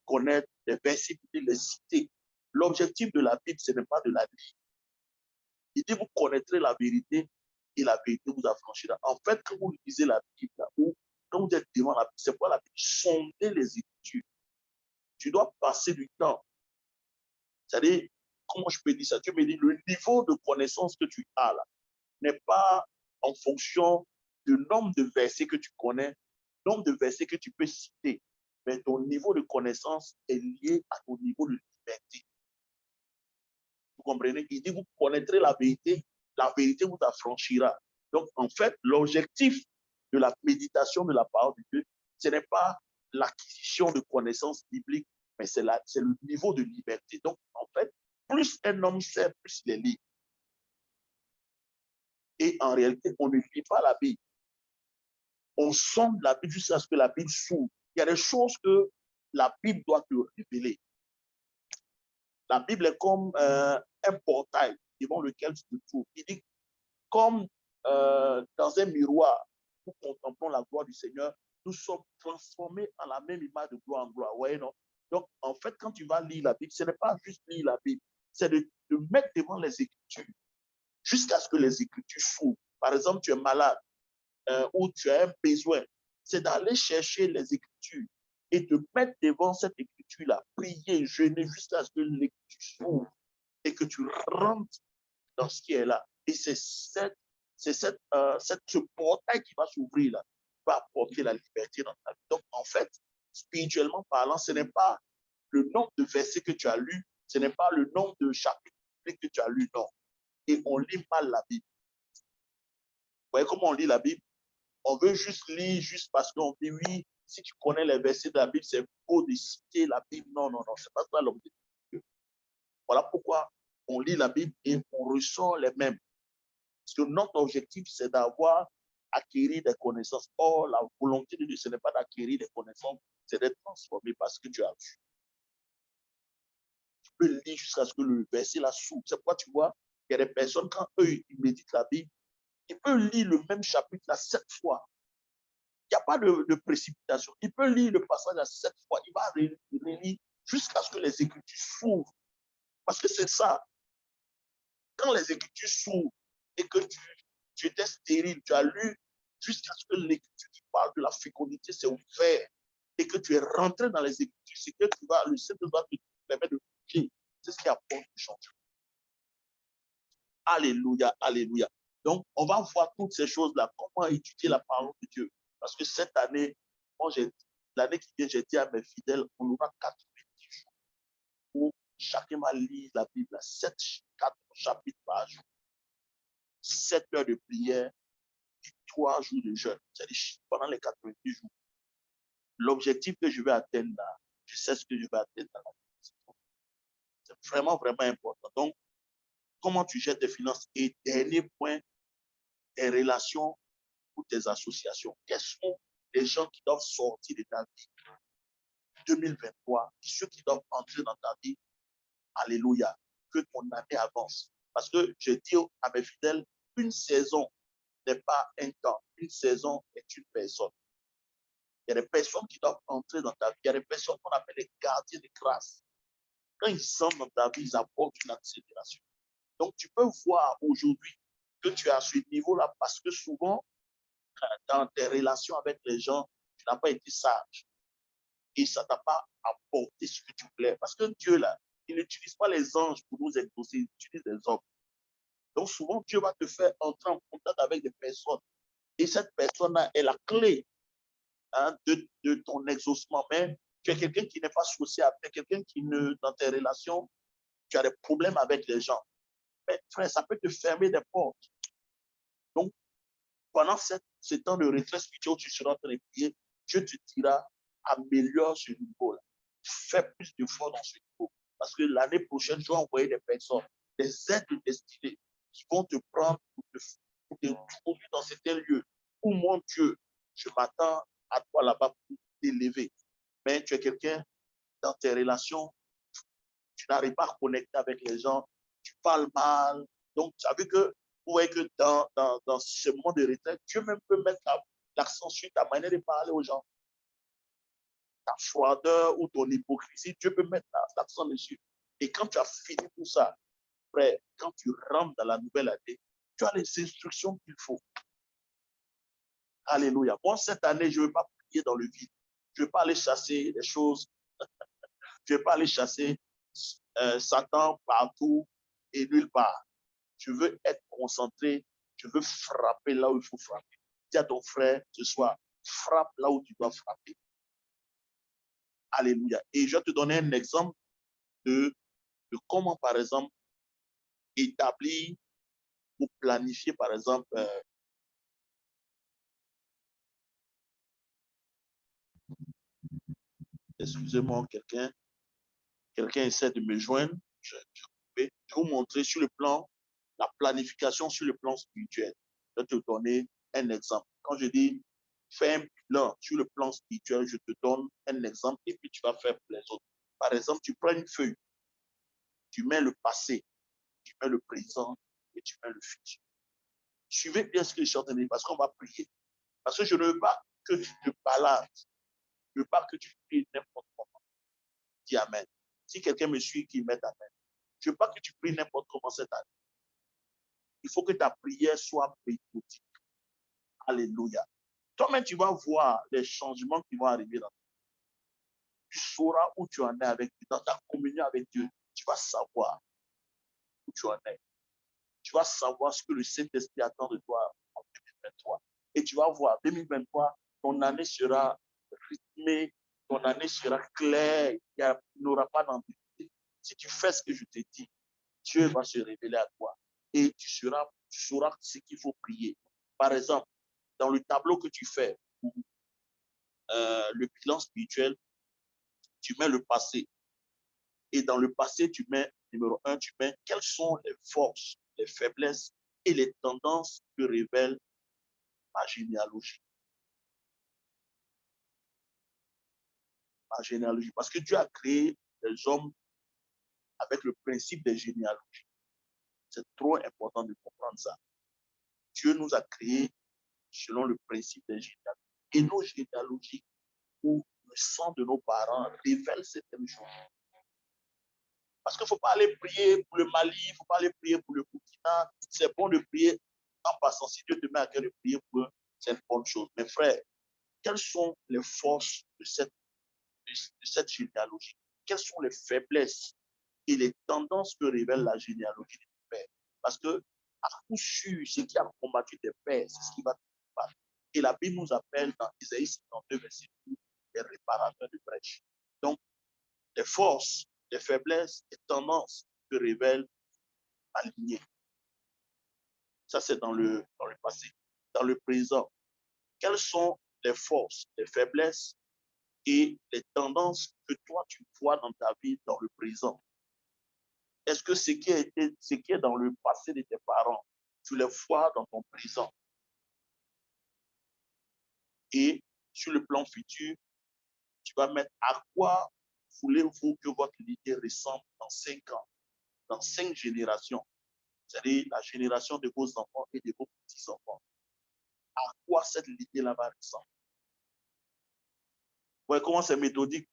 A: connaître les versets, les citer. L'objectif de la Bible, ce n'est pas de la lire. Il dit, vous connaîtrez la vérité et la vérité vous affranchira. En fait, quand vous lisez la Bible, là, ou quand vous êtes devant la Bible, c'est quoi la Bible? Sonder les Écritures. Tu dois passer du temps. C'est-à-dire, comment je peux dire ça? Tu me dis, le niveau de connaissance que tu as là n'est pas en fonction du nombre de versets que tu connais, nombre de versets que tu peux citer, mais ton niveau de connaissance est lié à ton niveau de liberté. Vous comprenez? Il dit, vous connaîtrez la vérité vous affranchira. Donc, en fait, l'objectif de la méditation de la parole de Dieu, ce n'est pas l'acquisition de connaissances bibliques, mais c'est le niveau de liberté. Donc, en fait, plus un homme sait, plus il est libre. Et en réalité, on ne lit pas la Bible. On sonde la Bible jusqu'à ce que la Bible s'ouvre. Il y a des choses que la Bible doit te révéler. La Bible est comme un portail devant lequel tu te trouves. Il dit, comme dans un miroir, nous contemplons la gloire du Seigneur, nous sommes transformés en la même image de gloire en gloire. Vous voyez, non? Donc, en fait, quand tu vas lire la Bible, ce n'est pas juste lire la Bible, c'est de te mettre devant les Écritures jusqu'à ce que les Écritures s'ouvrent. Par exemple, tu es malade ou tu as un besoin, c'est d'aller chercher les Écritures et te mettre devant cette Écriture-là, prier, jeûner jusqu'à ce que l'Écriture s'ouvre et que tu rentres dans ce qui est là. Et c'est ce portail qui va s'ouvrir là, qui va apporter la liberté dans ta vie. Donc, en fait, spirituellement parlant, ce n'est pas le nombre de versets que tu as lus, ce n'est pas le nombre de chapitres que tu as lus, non. Et on lit mal la Bible. Vous voyez comment on lit la Bible? On veut juste lire, juste parce qu'on dit oui, si tu connais les versets de la Bible, c'est beau de citer la Bible. Non, non, non, c'est pas ça l'objectif. Voilà pourquoi on lit la Bible et on ressort les mêmes. Parce que notre objectif, c'est d'avoir acquérir des connaissances. Or, la volonté de Dieu, ce n'est pas d'acquérir des connaissances, c'est d'être transformé parce que tu as vu. Tu peux lire jusqu'à ce que le verset la s'ouvre. C'est pourquoi tu vois, il y a des personnes, quand eux, ils méditent la Bible, ils peuvent lire le même chapitre là 7 fois. Il n'y a pas de précipitation. Il peut lire le passage à 7 fois. Il va relire jusqu'à ce que les Écritures s'ouvrent. Parce que c'est ça. Quand les Écritures s'ouvrent et que tu étais stérile, tu as lu jusqu'à ce que l'Écriture qui parle de la fécondité s'est ouverte. et que tu es rentré dans les Écritures, c'est que le Seigneur va te permettre de bouger. C'est ce qui apporte le changement. Alléluia, alléluia. Donc, on va voir toutes ces choses-là, comment étudier la parole de Dieu. Parce que cette année, l'année qui vient, j'ai dit à mes fidèles, on aura 90 jours où chacun va lire la Bible, 4 chapitres par jour, 7 heures de prière et 3 jours de jeûne. C'est-à-dire pendant les 90 jours. L'objectif que je vais atteindre là, je sais ce que je vais atteindre là. C'est vraiment, vraiment important. Donc, comment tu gères tes finances? Et dernier point, tes relations ou tes associations. Quels sont les gens qui doivent sortir de ta vie 2023, ceux qui doivent entrer dans ta vie? Alléluia. Que ton année avance. Parce que je dis à mes fidèles, une saison n'est pas un temps. Une saison est une personne. Il y a des personnes qui doivent entrer dans ta vie. Il y a des personnes qu'on appelle les gardiens de grâce. Quand ils sont dans ta vie, ils apportent une accélération. Donc, tu peux voir aujourd'hui que tu es à ce niveau-là parce que souvent, dans tes relations avec les gens, tu n'as pas été sage. Et ça ne t'a pas apporté ce que tu voulais. Parce que Dieu, là, il n'utilise pas les anges pour nous exaucer, il utilise les hommes. Donc, souvent, Dieu va te faire entrer en contact avec des personnes. Et cette personne-là est la clé de ton exaucement. Mais tu es quelqu'un qui n'est pas sociable, tu es quelqu'un qui ne, dans tes relations, tu as des problèmes avec les gens. Mais frère, ça peut te fermer des portes. Donc, pendant ce temps de retraite spirituelle où tu seras en train de prier, Dieu te dira, améliore ce niveau-là. Fais plus d'efforts dans ce niveau. Parce que l'année prochaine, je vais envoyer des personnes, des aides destinées qui vont te prendre pour te conduire dans certains lieux. Oh mon Dieu, je m'attends à toi là-bas pour t'élever. Mais tu es quelqu'un dans tes relations, tu n'arrives pas à connecter avec les gens, tu parles mal. Donc, tu as vu que, vous voyez que dans ce moment de retraite, Dieu même peut mettre l'accent sur ta manière de parler aux gens. Ta froideur ou ton hypocrisie, Dieu peut mettre l'accent dessus. Et quand tu as fini tout ça, après, quand tu rentres dans la nouvelle année, tu as les instructions qu'il faut. Alléluia. Moi, cette année, je ne veux pas prier dans le vide. Je ne veux pas aller chasser des choses. Je ne veux pas aller chasser Satan partout et nulle part. Je veux être concentré. Je veux frapper là où il faut frapper. Dis à ton frère ce soir, frappe là où tu dois frapper. Alléluia. Et je vais te donner un exemple de comment, par exemple, établir ou planifier, par exemple, excusez-moi, quelqu'un essaie de me joindre. Je vais vous montrer sur le plan, la planification sur le plan spirituel. Je vais te donner un exemple. Quand je dis fais un plan sur le plan spirituel, je te donne un exemple et puis tu vas faire pour les autres. Par exemple, tu prends une feuille, tu mets le passé, tu mets le présent et tu mets le futur. Suivez bien ce que je suis en train de dire parce qu'on va prier. Parce que je ne veux pas que tu te balades. Je ne veux pas que tu pries n'importe comment. Dis Amen. Si quelqu'un me suit, qu'il mette Amen. Je ne veux pas que tu pries n'importe comment cette année. Il faut que ta prière soit méthodique. Alléluia. Toi-même, tu vas voir les changements qui vont arriver dans ta vie. Tu sauras où tu en es avec Dieu. Dans ta communion avec Dieu, tu vas savoir où tu en es. Tu vas savoir ce que le Saint-Esprit attend de toi en 2023. Et tu vas voir, 2023, ton année sera rythmée, ton année sera claire, il n'y aura pas d'ambiguïté. Si tu fais ce que je te dis, Dieu va se révéler à toi et tu sauras ce qu'il faut prier. Par exemple, dans le tableau que tu fais, le bilan spirituel, tu mets le passé. Et dans le passé, tu mets, numéro 1, tu mets quelles sont les forces, les faiblesses et les tendances que révèle ma généalogie. Ma généalogie. Parce que Dieu a créé les hommes avec le principe des généalogies. C'est trop important de comprendre ça. Dieu nous a créés selon le principe des généalogies. Et nos généalogies, où le sang de nos parents révèle certaines choses. Parce qu'il ne faut pas aller prier pour le Mali, il ne faut pas aller prier pour le Burkina. C'est bon de prier en passant. Si Dieu te met à cœur de prier pour eux, c'est une bonne chose. Mais frère, quelles sont les forces de cette de cette généalogie. Quelles sont les faiblesses et les tendances que révèle la généalogie de ton père? Parce que, à coup sûr, ce qui a combattu tes pères, c'est ce qui va te combattre. Et la Bible nous appelle dans Isaïe 52, verset 12, les réparateurs de brèches. Donc, les forces, les faiblesses, les tendances que révèle ma lignée. Ça, c'est dans le passé. Dans le présent, quelles sont les forces, les faiblesses et les tendances que toi, tu vois dans ta vie, dans le présent? Est-ce que ce qui est dans le passé de tes parents, tu les vois dans ton présent? Et sur le plan futur, tu vas mettre à quoi voulez-vous que votre idée ressemble dans 5 ans, dans 5 générations? C'est-à-dire la génération de vos enfants et de vos petits-enfants. À quoi cette idée-là va ressembler? Vous voyez comment c'est méthodique?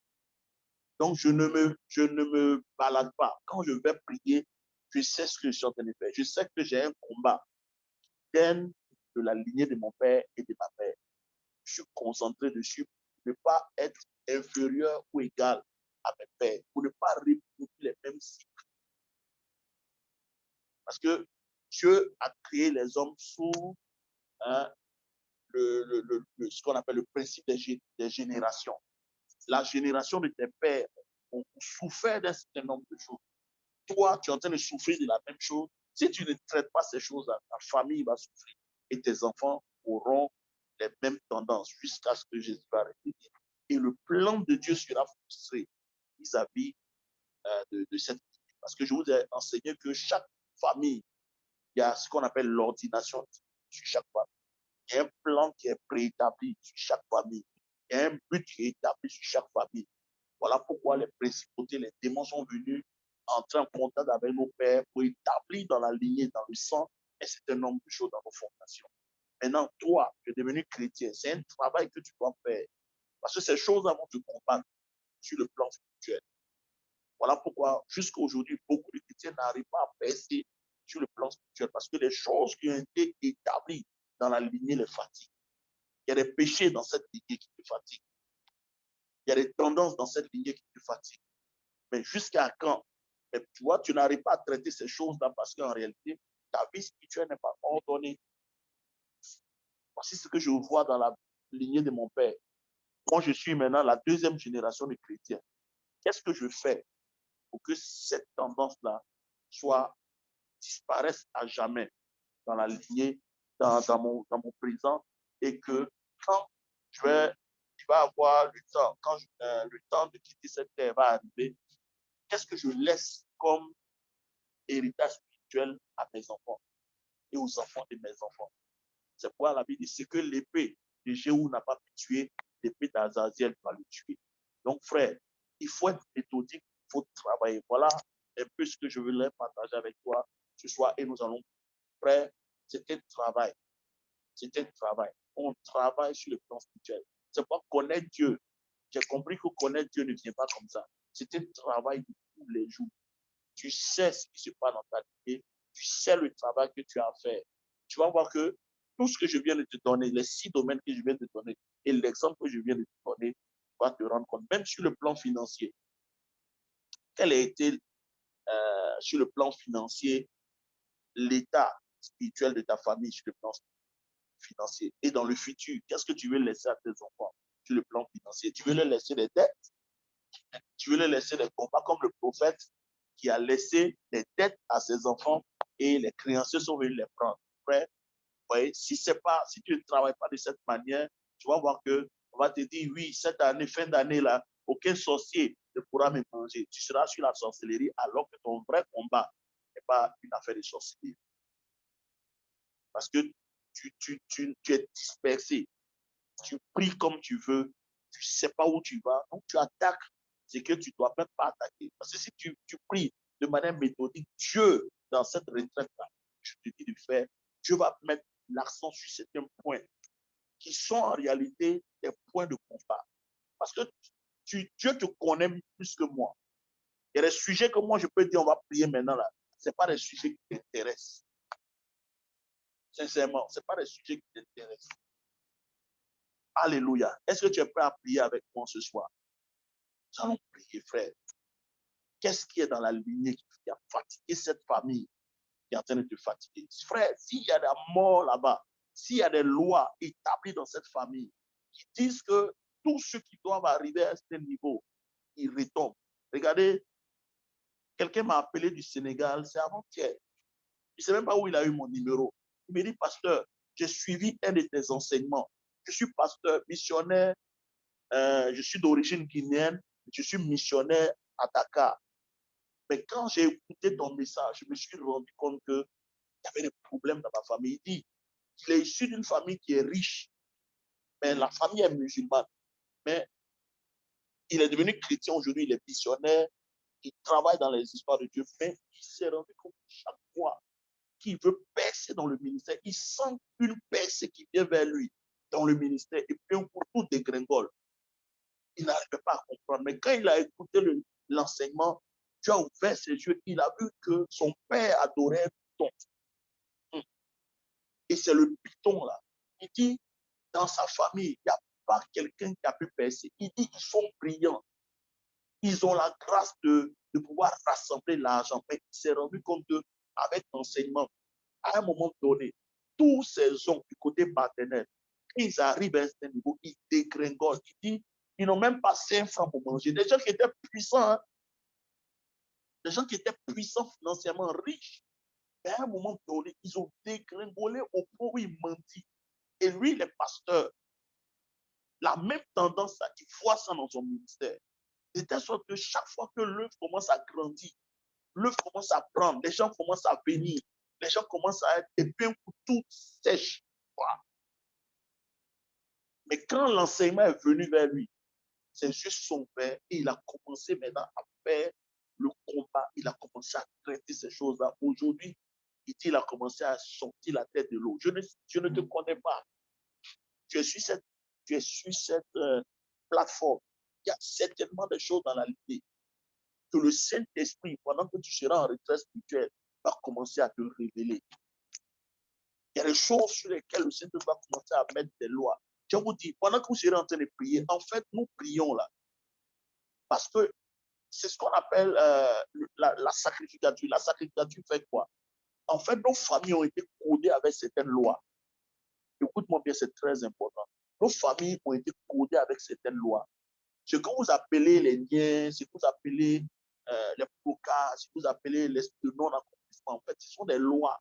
A: Donc, je ne me balade pas. Quand je vais prier, je sais ce que je suis en train de faire. Je sais que j'ai un combat de la lignée de mon père et de ma mère. Je suis concentré dessus pour ne pas être inférieur ou égal à mes pères, pour ne pas reproduire les mêmes cycles. Parce que Dieu a créé les hommes sous hein, ce qu'on appelle le principe des générations. La génération de tes pères ont souffert d'un certain nombre de choses. Toi, tu es en train de souffrir de la même chose. Si tu ne traites pas ces choses-là, ta famille va souffrir et tes enfants auront les mêmes tendances jusqu'à ce que Jésus va revenir. Et le plan de Dieu sera frustré vis-à-vis de cette vie. Parce que je vous ai enseigné que chaque famille, il y a ce qu'on appelle l'ordination sur chaque famille. Il y a un plan qui est préétabli sur chaque famille. Il y a un but qui est établi sur chaque famille. Voilà pourquoi les principautés, les démons sont venus entrer en contact avec nos pères pour établir dans la lignée, dans le sang, un certain nombre de choses dans nos fondations. Maintenant, toi, tu es devenu chrétien. C'est un travail que tu dois faire. Parce que ces choses-là vont te combattre sur le plan spirituel. Voilà pourquoi, jusqu'à aujourd'hui, beaucoup de chrétiens n'arrivent pas à percer sur le plan spirituel. Parce que les choses qui ont été établies dans la lignée les fatiguent. Il y a des péchés dans cette lignée qui te fatiguent. Il y a des tendances dans cette lignée qui te fatiguent. Mais jusqu'à quand? Mais tu vois, tu n'arrives pas à traiter ces choses-là parce qu'en réalité, ta vie spirituelle n'est pas ordonnée. Voici ce que je vois dans la lignée de mon père. Moi, je suis maintenant la deuxième génération de chrétiens. Qu'est-ce que je fais pour que cette tendance-là soit disparaisse à jamais dans la lignée, dans mon présent, et que quand je vais avoir le temps, quand le temps de quitter cette terre va arriver, qu'est-ce que je laisse comme héritage spirituel à mes enfants et aux enfants de mes enfants? C'est pourquoi la Bible dit, c'est que l'épée de Jéhu n'a pas pu tuer, l'épée d'Azaziel va le tuer. Donc, frère, il faut être méthodique, il faut travailler. Voilà un peu ce que je voulais partager avec toi ce soir et nous allons, frère, c'est un travail. C'est un travail. On travaille sur le plan spirituel. C'est pas connaître Dieu. J'ai compris que connaître Dieu ne vient pas comme ça. C'est un travail de tous les jours. Tu sais ce qui se passe dans ta vie. Tu sais le travail que tu as à faire. Tu vas voir que tout ce que je viens de te donner, les 6 domaines que je viens de te donner et l'exemple que je viens de te donner, tu vas te rendre compte, même sur le plan financier, quel a été sur le plan financier l'état spirituel de ta famille sur le plan financier et dans le futur, qu'est-ce que tu veux laisser à tes enfants sur le plan financier? Tu veux leur laisser des dettes? Tu veux leur laisser des combats comme le prophète qui a laissé des dettes à ses enfants et les créanciers sont venus les prendre. Frère, voyez, si tu ne travailles pas de cette manière, tu vas voir que on va te dire, oui, cette année, fin d'année, là, aucun sorcier ne pourra me manger. Tu seras sur la sorcellerie alors que ton vrai combat n'est pas une affaire de sorcellerie. Parce que tu es dispersé. Tu pries comme tu veux. Tu ne sais pas où tu vas. Donc, tu attaques ce que tu ne dois même pas attaquer. Parce que si tu pries de manière méthodique, Dieu, dans cette retraite-là, je te dis de faire, Dieu va mettre l'accent sur certains points qui sont en réalité des points de combat. Parce que Dieu te connaît plus que moi. Il y a des sujets que moi, je peux dire, on va prier maintenant là. Ce n'est pas des sujets qui t'intéressent. Sincèrement, ce n'est pas des sujets qui t'intéressent. Alléluia. Est-ce que tu es prêt à prier avec moi ce soir? Nous allons prier, frère. Qu'est-ce qui est dans la lignée qui a fatigué cette famille, qui est en train de te fatiguer? Frère, s'il y a des morts là-bas, s'il y a des lois établies dans cette famille qui disent que tous ceux qui doivent arriver à ce niveau, ils retombent. Regardez, quelqu'un m'a appelé du Sénégal, c'est avant-hier. Je ne sais même pas où il a eu mon numéro. Il me dit, pasteur, j'ai suivi un de tes enseignements. Je suis pasteur, missionnaire, je suis d'origine guinéenne, je suis missionnaire à Dakar. Mais quand j'ai écouté ton message, je me suis rendu compte qu'il y avait des problèmes dans ma famille. Il dit qu'il est issu d'une famille qui est riche, mais la famille est musulmane. Mais il est devenu chrétien aujourd'hui, il est missionnaire, il travaille dans les histoires de Dieu. Mais il s'est rendu compte chaque fois qu'il veut percer dans le ministère, il sent une percée qui vient vers lui dans le ministère et puis un coup tout dégringole. Il n'arrivait pas à comprendre. Mais quand il a écouté l'enseignement, Dieu a ouvert ses yeux, il a vu que son père adorait un python. Et c'est le python là. Il dit, dans sa famille, il n'y a pas quelqu'un qui a pu percer. Il dit, ils sont brillants. Ils ont la grâce de pouvoir rassembler l'argent. Mais il s'est rendu compte qu'avec l'enseignement, à un moment donné, tous ces hommes du côté partenaire, quand ils arrivent à un niveau, ils dégringolent. Il dit, ils n'ont même pas 5 francs pour manger. Des gens qui étaient puissants, hein? Des gens qui étaient puissants financièrement, riches. Mais à un moment donné, ils ont dégringolé au point où ils mentissent. Et lui, le pasteur, la même tendance, il voit ça dans son ministère. De telle sorte que chaque fois que l'œuvre commence à grandir, l'œuvre commence à prendre, les gens commencent à venir, les gens commencent à être, et puis un coup, tout sèche. Mais quand l'enseignement est venu vers lui, ses yeux sont ouverts et il a commencé maintenant à faire le combat. Il a commencé à traiter ces choses-là. Aujourd'hui, il a commencé à sortir la tête de l'eau. Je ne te connais pas. Tu es sur cette plateforme. Il y a certainement des choses dans la vie que le Saint-Esprit, pendant que tu seras en retraite spirituelle, va commencer à te révéler. Il y a des choses sur lesquelles le Saint-Esprit va commencer à mettre des lois. Je vous dis, pendant que vous serez en train de prier, en fait, nous prions là. Parce que c'est ce qu'on appelle la sacrificature. La sacrificature fait quoi? En fait, nos familles ont été codées avec certaines lois. Écoute-moi bien, c'est très important. Nos familles ont été codées avec certaines lois. Ce que vous appelez les liens, ce que vous appelez les blocages, ce que vous appelez le non-accomplissement, en fait, ce sont des lois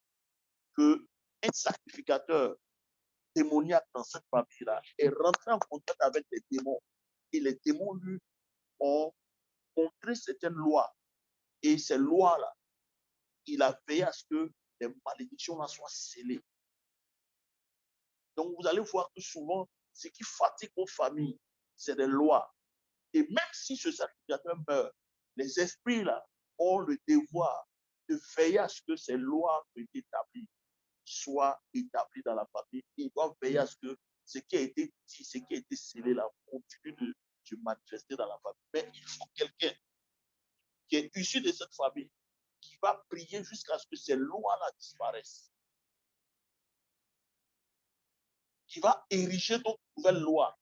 A: que un sacrificateur démoniaque dans cette famille-là est rentré en contact avec les démons. Et les démons, lui, ont montré certaines lois. Et ces lois-là, il a veillé à ce que les malédictions-là soient scellées. Donc, vous allez voir que souvent, ce qui fatigue aux familles, c'est des lois. Et même si ce sacrificateur meurt, les esprits-là ont le devoir de veiller à ce que ces lois établies soient établies dans la famille. Ils doivent veiller à ce que ce qui a été dit, ce qui a été scellé là, continue de se manifester dans la famille. Mais il faut quelqu'un qui est issu de cette famille qui va prier jusqu'à ce que ces lois-là disparaissent. Qui va ériger d'autres nouvelles lois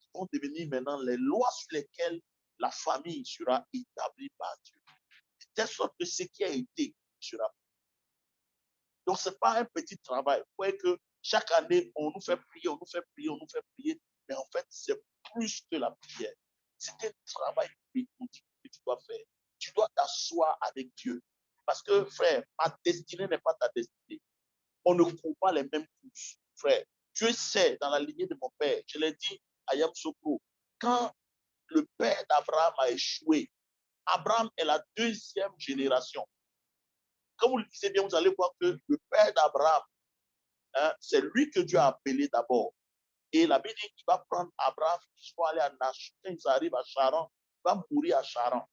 A: qui vont devenir maintenant les lois sur lesquelles la famille sera établie par Dieu. De telle sorte que ce qui a été sera. Donc, ce n'est pas un petit travail. Vous voyez que chaque année, on nous fait prier, on nous fait prier, on nous fait prier. Mais en fait, c'est plus que la prière. C'est un travail que tu dois faire. Tu dois t'asseoir avec Dieu. Parce que, frère, ma destinée n'est pas ta destinée. On ne court pas les mêmes courses, frère. Dieu sait, dans la lignée de mon père, je l'ai dit à Yamsoko, quand le père d'Abraham a échoué, Abraham est la deuxième génération. Comme vous le disiez bien, vous allez voir que le père d'Abraham, hein, c'est lui que Dieu a appelé d'abord. Et la Bible dit qu'il va prendre Abraham, il va aller à Nash. Quand ils arrivent à Charan, il va mourir à Charan.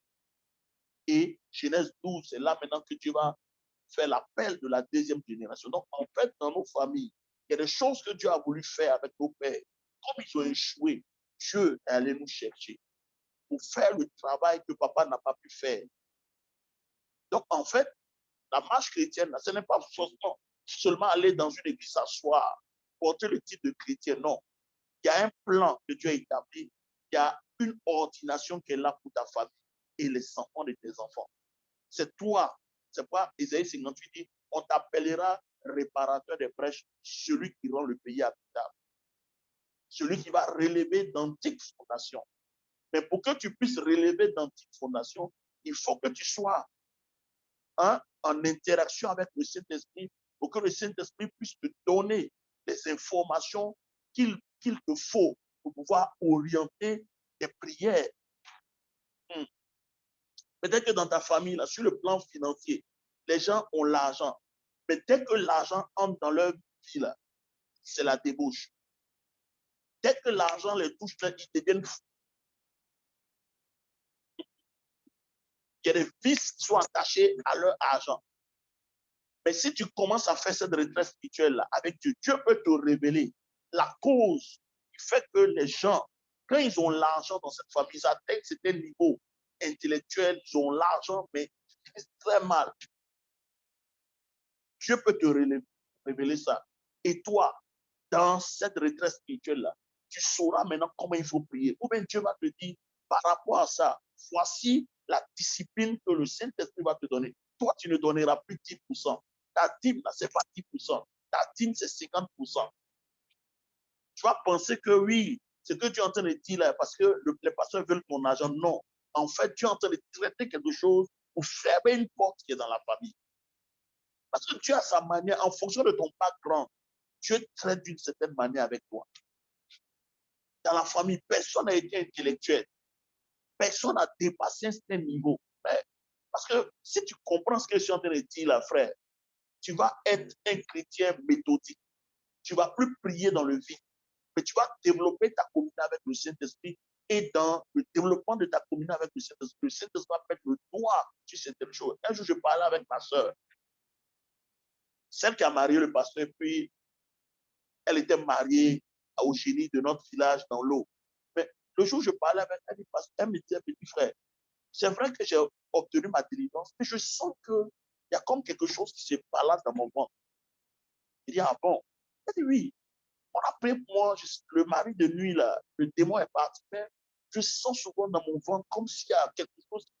A: Et Genèse 12, c'est là maintenant que Dieu va faire l'appel de la deuxième génération. Donc, en fait, dans nos familles, il y a des choses que Dieu a voulu faire avec nos pères. Comme ils ont échoué, Dieu est allé nous chercher pour faire le travail que papa n'a pas pu faire. Donc, en fait, la marche chrétienne, ce n'est pas seulement aller dans une église s'asseoir, porter le titre de chrétien. Non. Il y a un plan que Dieu a établi. Il y a une ordination qui est là pour ta famille et les enfants de tes enfants. C'est toi. C'est pas Isaïe 58 dit, on t'appellera réparateur des brèches, celui qui rend le pays habitable, celui qui va relever d'antiques fondations. Mais pour que tu puisses relever d'antiques fondations, il faut que tu sois en interaction avec le Saint-Esprit pour que le Saint-Esprit puisse te donner les informations qu'il te faut pour pouvoir orienter tes prières. Peut-être que dans ta famille, là, sur le plan financier, les gens ont l'argent. Mais dès que l'argent entre dans leur vie, c'est la débauche. Dès que l'argent les touche, là, ils deviennent fous. Il y a des vices qui sont attachés à leur argent. Mais si tu commences à faire cette retraite spirituelle-là avec Dieu, Dieu peut te révéler la cause qui fait que les gens, quand ils ont l'argent dans cette famille, ils atteignent certains niveaux intellectuels, ils ont l'argent, mais ils vivent très mal. Dieu peut te révéler ça. Et toi, dans cette retraite spirituelle-là, tu sauras maintenant comment il faut prier. Ou bien Dieu va te dire, par rapport à ça, voici la discipline que le Saint-Esprit va te donner. Toi, tu ne donneras plus 10%. Ta dîme, là, ce n'est pas 10%. Ta dîme, c'est 50%. Tu vas penser que oui, ce que tu es en train de dire là, parce que les pasteurs veulent ton argent. Non. En fait, tu es en train de traiter quelque chose pour fermer une porte qui est dans la famille. Parce que Dieu a sa manière, en fonction de ton background, Dieu traite d'une certaine manière avec toi. Dans la famille, personne n'a été intellectuel. Personne n'a dépassé un certain niveau. Parce que si tu comprends ce que je suis en train de dire là, frère, tu vas être un chrétien méthodique. Tu ne vas plus prier dans le vide. Mais tu vas développer ta communauté avec le Saint-Esprit. Et dans le développement de ta communauté avec le Saint-Esprit va mettre le doigt sur certaines choses. Un jour, je parlais avec ma soeur, celle qui a marié le pasteur, puis elle était mariée au génie de notre village dans l'eau. Mais le jour où je parlais avec elle, elle me disait, petit frère, c'est vrai que j'ai obtenu ma délivrance, mais je sens qu'il y a comme quelque chose qui se balade dans mon ventre. Il dit, ah bon? Elle dit, oui. On a pris pour moi, le mari de nuit, là, le démon est parti, mais je sens souvent dans mon ventre comme s'il y a quelque chose.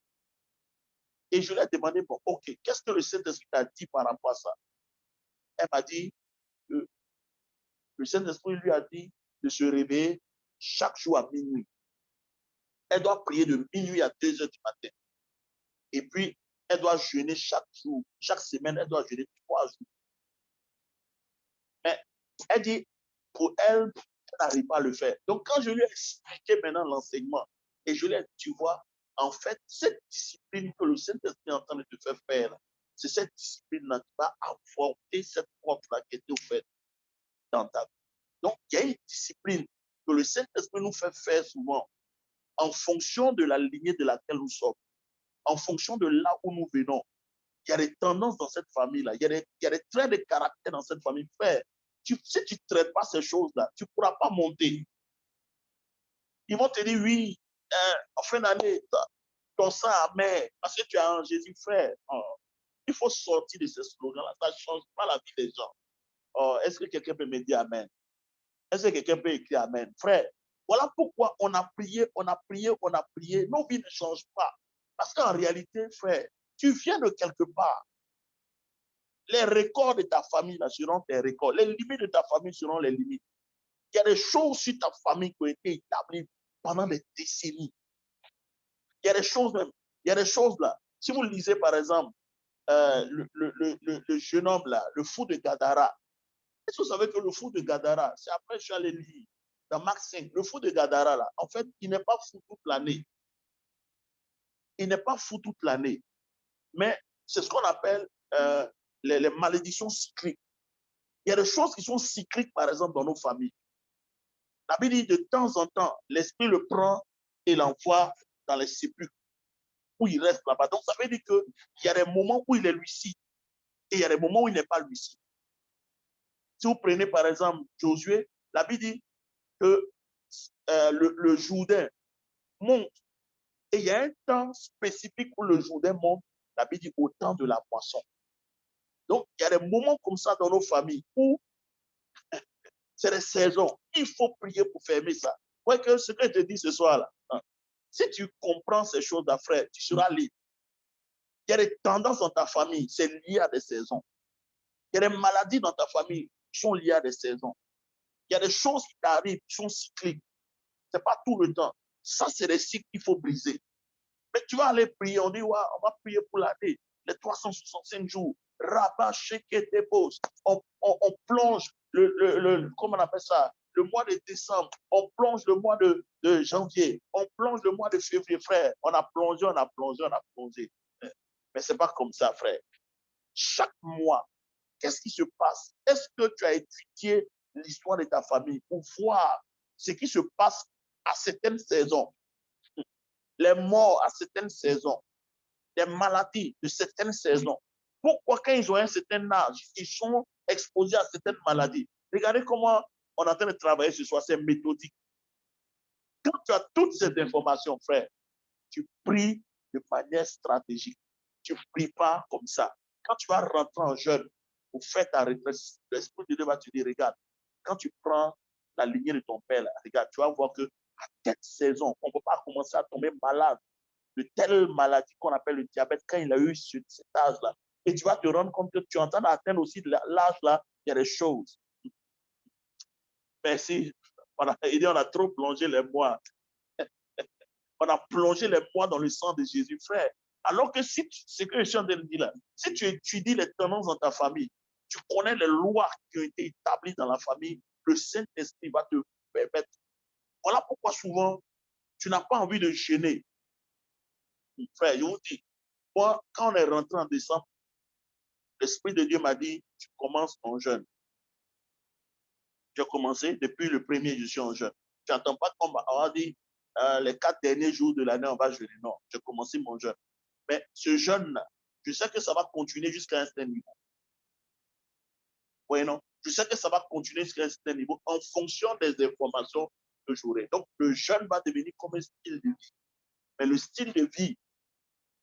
A: Et je lui ai demandé, bon, ok, qu'est-ce que le Saint-Esprit a dit par rapport à ça? Elle m'a dit, le Saint-Esprit lui a dit de se réveiller chaque jour à minuit. Elle doit prier de minuit à 2 heures du matin. Et puis, elle doit jeûner chaque jour. Chaque semaine, elle doit jeûner 3 jours. Mais elle dit, pour elle, elle n'arrive pas à le faire. Donc, quand je lui ai expliqué maintenant l'enseignement, et je lui ai dit, tu vois, en fait, cette discipline que le Saint-Esprit est en train de te faire faire, c'est cette discipline-là qui va apporter cette porte-là qui était ouverte dans ta vie. Donc, il y a une discipline que le Saint-Esprit nous fait faire souvent en fonction de la lignée de laquelle nous sommes, en fonction de là où nous venons. Il y a des tendances dans cette famille-là, il y a des traits de caractère dans cette famille. Frère, si tu ne traites pas ces choses-là, tu ne pourras pas monter. Ils vont te dire, oui, en fin d'année, ton sang amer, parce que tu as un Jésus, frère. Oh, il faut sortir de ces slogans-là, ça ne change pas la vie des gens. Oh, est-ce que quelqu'un peut me dire Amen? Est-ce que quelqu'un peut écrire Amen? Frère, voilà pourquoi on a prié, on a prié, on a prié. Nos vies ne changent pas. Parce qu'en réalité, frère, tu viens de quelque part. Les records de ta famille là, seront tes records. Les limites de ta famille seront les limites. Il y a des choses sur ta famille qui ont été établies pendant des décennies. Il y a des choses même. Il y a des choses là. Si vous lisez par exemple le jeune homme là, le fou de Gadara. Est-ce que vous savez que le fou de Gadara, c'est après je suis allé lire dans Marc 5, le fou de Gadara là, en fait, il n'est pas fou toute l'année. Il n'est pas fou toute l'année. Mais c'est ce qu'on appelle les malédictions cycliques. Il y a des choses qui sont cycliques, par exemple, dans nos familles. La Bible dit de temps en temps, l'esprit le prend et l'envoie dans les sépulcres où il reste là-bas. Donc, ça veut dire qu'il y a des moments où il est lucide et il y a des moments où il n'est pas lucide. Si vous prenez, par exemple, Josué, la Bible dit que le Jourdain monte. Et il y a un temps spécifique où le Jourdain monte, la Bible dit au temps de la moisson. Donc, il y a des moments comme ça dans nos familles où c'est des saisons. Il faut prier pour fermer ça. Ouais, que ce que je te dis ce soir-là, hein, Si tu comprends ces choses-là, frère, tu seras libre. Il y a des tendances dans ta famille, c'est lié à des saisons. Il y a des maladies dans ta famille qui sont liées à des saisons. Il y a des choses qui t'arrivent qui sont cycliques. Ce n'est pas tout le temps. Ça, c'est des cycles qu'il faut briser. Mais tu vas aller prier, on dit, ouais, on va prier pour l'année, les 365 jours. Rabat, Sheke, Debos. On plonge comment on appelle ça? Le mois de décembre. On plonge le mois de janvier. On plonge le mois de février, frère. On a plongé, on a plongé, on a plongé. Mais ce n'est pas comme ça, frère. Chaque mois, qu'est-ce qui se passe? Est-ce que tu as étudié l'histoire de ta famille pour voir ce qui se passe à certaines saisons? Les morts à certaines saisons, des maladies de certaines saisons. Pourquoi quand ils ont un certain âge, ils sont exposés à certaines maladies? Regardez comment on est en train de travailler ce soir, c'est méthodique. Quand tu as toutes ces informations, frère, tu pries de manière stratégique. Tu ne pries pas comme ça. Quand tu vas rentrer en jeûne pour faire ta retraite, l'Esprit de Dieu va te dire, regarde, quand tu prends la lignée de ton père, là, regarde, tu vas voir que à telle saison, on ne peut pas commencer à tomber malade de telle maladie qu'on appelle le diabète quand il a eu cet âge-là. Et tu vas te rendre compte que tu es en train d'atteindre aussi l'âge-là, il y a des choses. Merci. On a trop plongé les mois. On a plongé les mois dans le sang de Jésus, frère. Alors que si ce que je suis en train de dire là, si tu étudies les tendances dans ta famille, tu connais les lois qui ont été établies dans la famille, le Saint-Esprit va te permettre. Voilà pourquoi souvent, tu n'as pas envie de gêner. Frère, je vous dis, moi, quand on est rentré en décembre, l'Esprit de Dieu m'a dit, tu commences ton jeûne. J'ai commencé depuis le premier, je suis en jeûne. Tu n'entends pas qu'on m'a dit, les 4 derniers jours de l'année, on va jeûner. Non, j'ai commencé mon jeûne. Mais ce jeûne-là, je sais que ça va continuer jusqu'à un certain niveau. Oui, non? Je sais que ça va continuer jusqu'à un certain niveau en fonction des informations que j'aurai. Donc, le jeûne va devenir comme un style de vie. Mais le style de vie,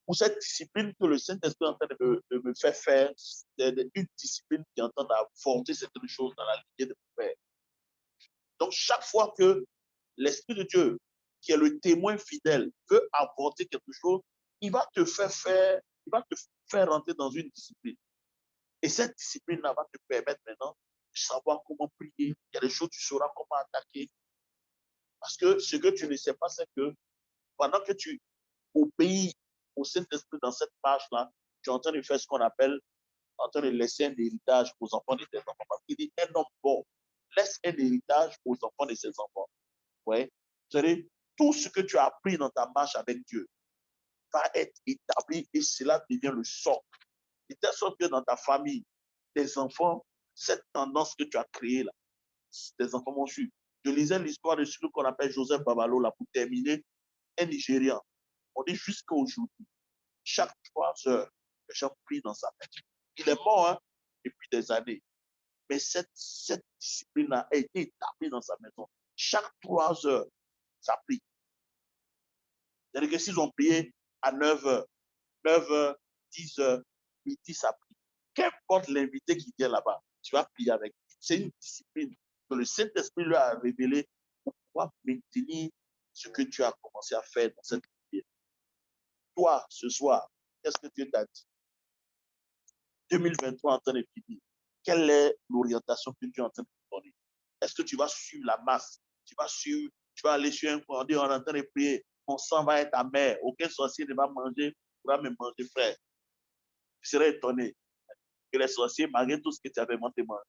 A: ou cette discipline que le Saint-Esprit est en train de me faire faire, c'est une discipline qui est en train d'apporter certaines choses dans la lignée de mon Père. Donc, chaque fois que l'Esprit de Dieu, qui est le témoin fidèle, veut apporter quelque chose, il va te faire, il va te faire rentrer dans une discipline. Et cette discipline-là va te permettre maintenant de savoir comment prier. Il y a des choses, tu sauras comment attaquer. Parce que ce que tu ne sais pas, c'est que pendant que tu obéis au Saint-Esprit dans cette marche-là, tu es en train de faire ce qu'on appelle, en train de laisser un héritage aux enfants de tes enfants. Parce qu'il dit, un homme bon laisse un héritage aux enfants de ses enfants. Ouais. C'est-à-dire, tout ce que tu as appris dans ta marche avec Dieu va être établi et cela devient le socle. De telle sorte que dans ta famille, tes enfants, cette tendance que tu as créée là, tes enfants vont suivre. Je lisais l'histoire de celui qu'on appelle Joseph Babalo là pour terminer, un Nigérian. On dit jusqu'à aujourd'hui, chaque 3 heures, les gens prient dans sa tête. Il est mort hein, depuis des années. Mais cette discipline-là a été établie dans sa maison. Chaque 3 heures, ça prie. C'est-à-dire que s'ils ont prié à 9 heures, 9 heures, 10 heures, midi, ça prie. Qu'importe l'invité qui vient là-bas, tu vas prier avec. C'est une discipline que le Saint-Esprit lui a révélée pour pouvoir maintenir ce que tu as commencé à faire dans cette vie. Toi, ce soir, qu'est-ce que Dieu t'a dit? 2023 en train de finir. Quelle est l'orientation que tu es en train de donner? Est-ce que tu vas suivre la masse? Tu vas aller sur un point, on est en train de prier, mon sang va être amer, aucun sorcier ne va manger, pourra me manger, frère. Tu serais étonné que les sorciers, malgré tout ce que tu avais monté, mangent.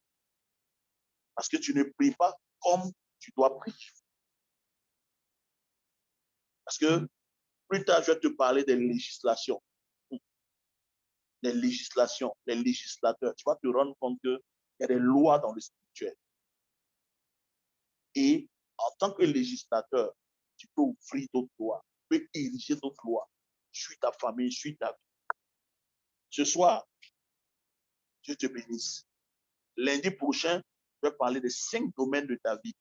A: Parce que tu ne pries pas comme tu dois prier. Parce que plus tard, je vais te parler des législations. Les législations, les législateurs. Tu vas te rendre compte qu'il y a des lois dans le spirituel. Et en tant que législateur, tu peux ouvrir d'autres lois, tu peux ériger d'autres lois. Suis ta famille, suis ta vie. Ce soir, Dieu te bénisse. Lundi prochain, je vais parler des 5 domaines de ta vie.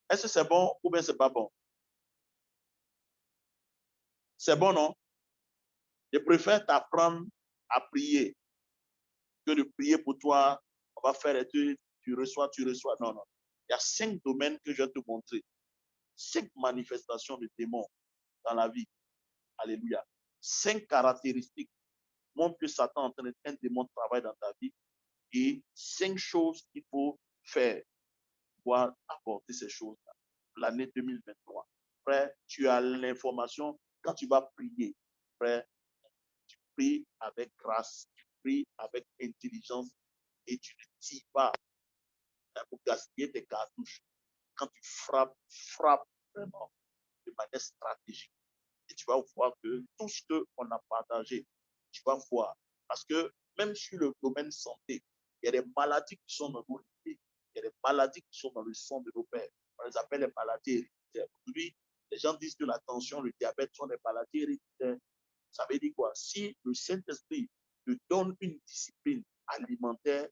A: Est-ce que c'est bon ou bien c'est pas bon? C'est bon, non? Je préfère t'apprendre à prier que de prier pour toi. On va faire et tu reçois, tu reçois. Non, non. Il y a 5 domaines que je vais te montrer. 5 manifestations de démons dans la vie. Alléluia. 5 caractéristiques montrent que Satan est en train de faire un démon travail dans ta vie et 5 choses qu'il faut faire pour apporter ces choses-là. L'année 2023. Frère, tu as l'information quand tu vas prier. Frère, tu pries avec grâce, tu pries avec intelligence et tu ne tires pas pour gaspiller tes cartouches. Quand tu frappes, frappe vraiment de manière stratégique. Et tu vas voir que tout ce qu'on a partagé, tu vas voir. Parce que même sur le domaine santé, il y a des maladies qui sont dans nos vies. Il y a des maladies qui sont dans le sang de nos pères. On les appelle les maladies héréditaires. Aujourd'hui, les gens disent que la tension, le diabète sont des maladies héréditaires. Ça veut dire quoi? Si le Saint-Esprit te donne une discipline alimentaire,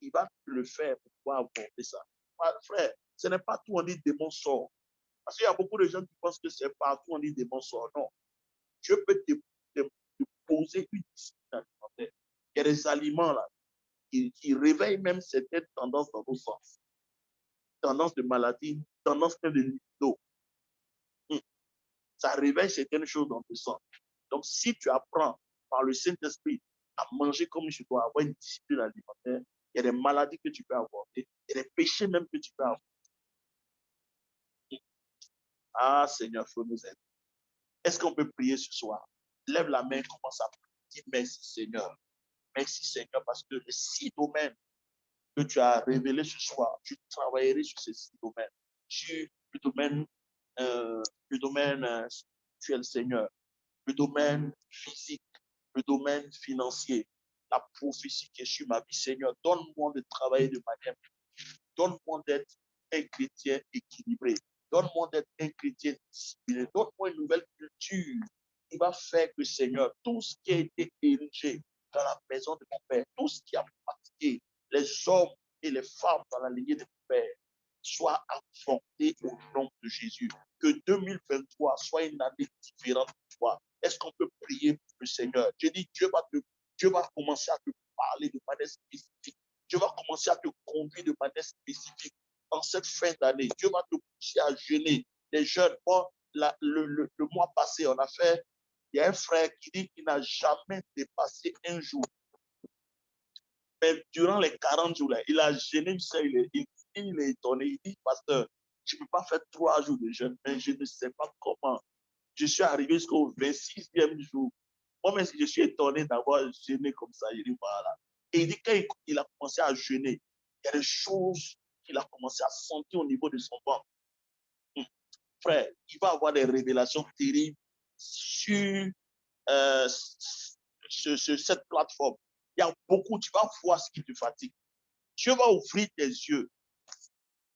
A: il va le faire pour pouvoir aborder ça. Frère, ce n'est pas tout on dit démon sort. Parce qu'il y a beaucoup de gens qui pensent que c'est partout on dit démon sort. Non. Dieu peut te poser une discipline alimentaire. Il y a des aliments là qui réveillent même certaines tendances dans nos sens. Tendance de maladie, tendance de libido. Ça réveille certaines choses dans ton sang. Donc, si tu apprends par le Saint-Esprit à manger comme tu dois, avoir une discipline alimentaire, il y a des maladies que tu peux avoir, il y a des péchés même que tu peux avoir. Ah, Seigneur, faut nous aider. Est-ce qu'on peut prier ce soir? Lève la main, commence à prier. Dis merci, Seigneur. Merci, Seigneur, parce que les 6 domaines que tu as révélés ce soir, tu travaillerais sur ces 6 domaines. Sur le domaine spirituel, Seigneur, le domaine physique, le domaine financier, la prophétie qui est sur ma vie, Seigneur. Donne-moi de travailler de manière, donne-moi d'être un chrétien équilibré. Donne-moi d'être un chrétien discipliné. Donne-moi une nouvelle culture qui va faire que, Seigneur, tout ce qui a été érigé dans la maison de mon Père, tout ce qui a pratiqué, les hommes et les femmes dans la lignée de mon Père, soit affronté au nom de Jésus. Que 2023 soit une année différente de toi. Est-ce qu'on peut prier pour le Seigneur? Je dis, Dieu va commencer à te parler de manière spécifique. Dieu va commencer à te conduire de manière spécifique en cette fin d'année. Dieu va te pousser à jeûner. Les jeunes, moi, le mois passé, on a fait, il y a un frère qui dit qu'il n'a jamais dépassé un jour. Mais durant les 40 jours, là, il a jeûné, il est étonné. Il dit, pasteur, je ne peux pas faire 3 jours de jeûne, mais je ne sais pas comment. Je suis arrivé jusqu'au 26e jour. Moi-même, je suis étonné d'avoir jeûné comme ça. Il dit, voilà. Et il dit, quand il a commencé à jeûner, il y a des choses qu'il a commencé à sentir au niveau de son ventre. Frère, il va avoir des révélations terribles sur cette plateforme. Il y a beaucoup, tu vas voir ce qui te fatigue. Dieu va ouvrir tes yeux.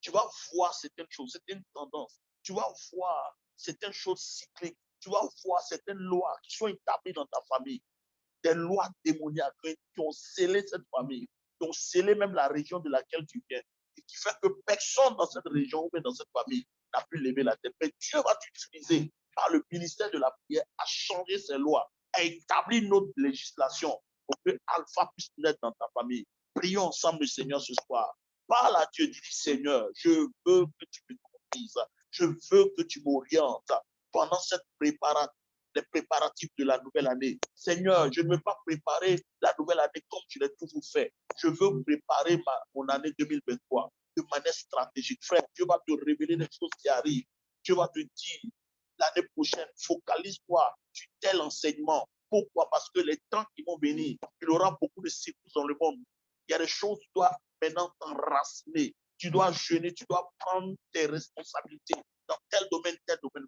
A: Tu vas voir certaines choses, certaines tendances. Tu vas voir certaines choses cycliques. Tu vas voir certaines lois qui sont établies dans ta famille. Des lois démoniaques qui ont scellé cette famille, qui ont scellé même la région de laquelle tu viens. Et qui fait que personne dans cette région ou dans cette famille n'a pu lever la tête. Mais Dieu va t'utiliser par le ministère de la prière à changer ces lois, à établir notre législation pour que Alpha puisse naître dans ta famille. Prions ensemble le Seigneur ce soir. Parle à Dieu, dis Seigneur, je veux que tu me conduises, je veux que tu m'orientes pendant cette préparation, les préparatifs de la nouvelle année. Seigneur, je ne veux pas préparer la nouvelle année comme tu l'as toujours fait. Je veux préparer mon année 2023 de manière stratégique. Frère, Dieu va te révéler les choses qui arrivent. Dieu va te dire, l'année prochaine, focalise-toi sur tel enseignement. Pourquoi? Parce que les temps qui vont venir, il y aura beaucoup de secousses dans le monde. Il y a des choses que tu dois maintenant t'enraciner. Tu dois jeûner, tu dois prendre tes responsabilités dans tel domaine,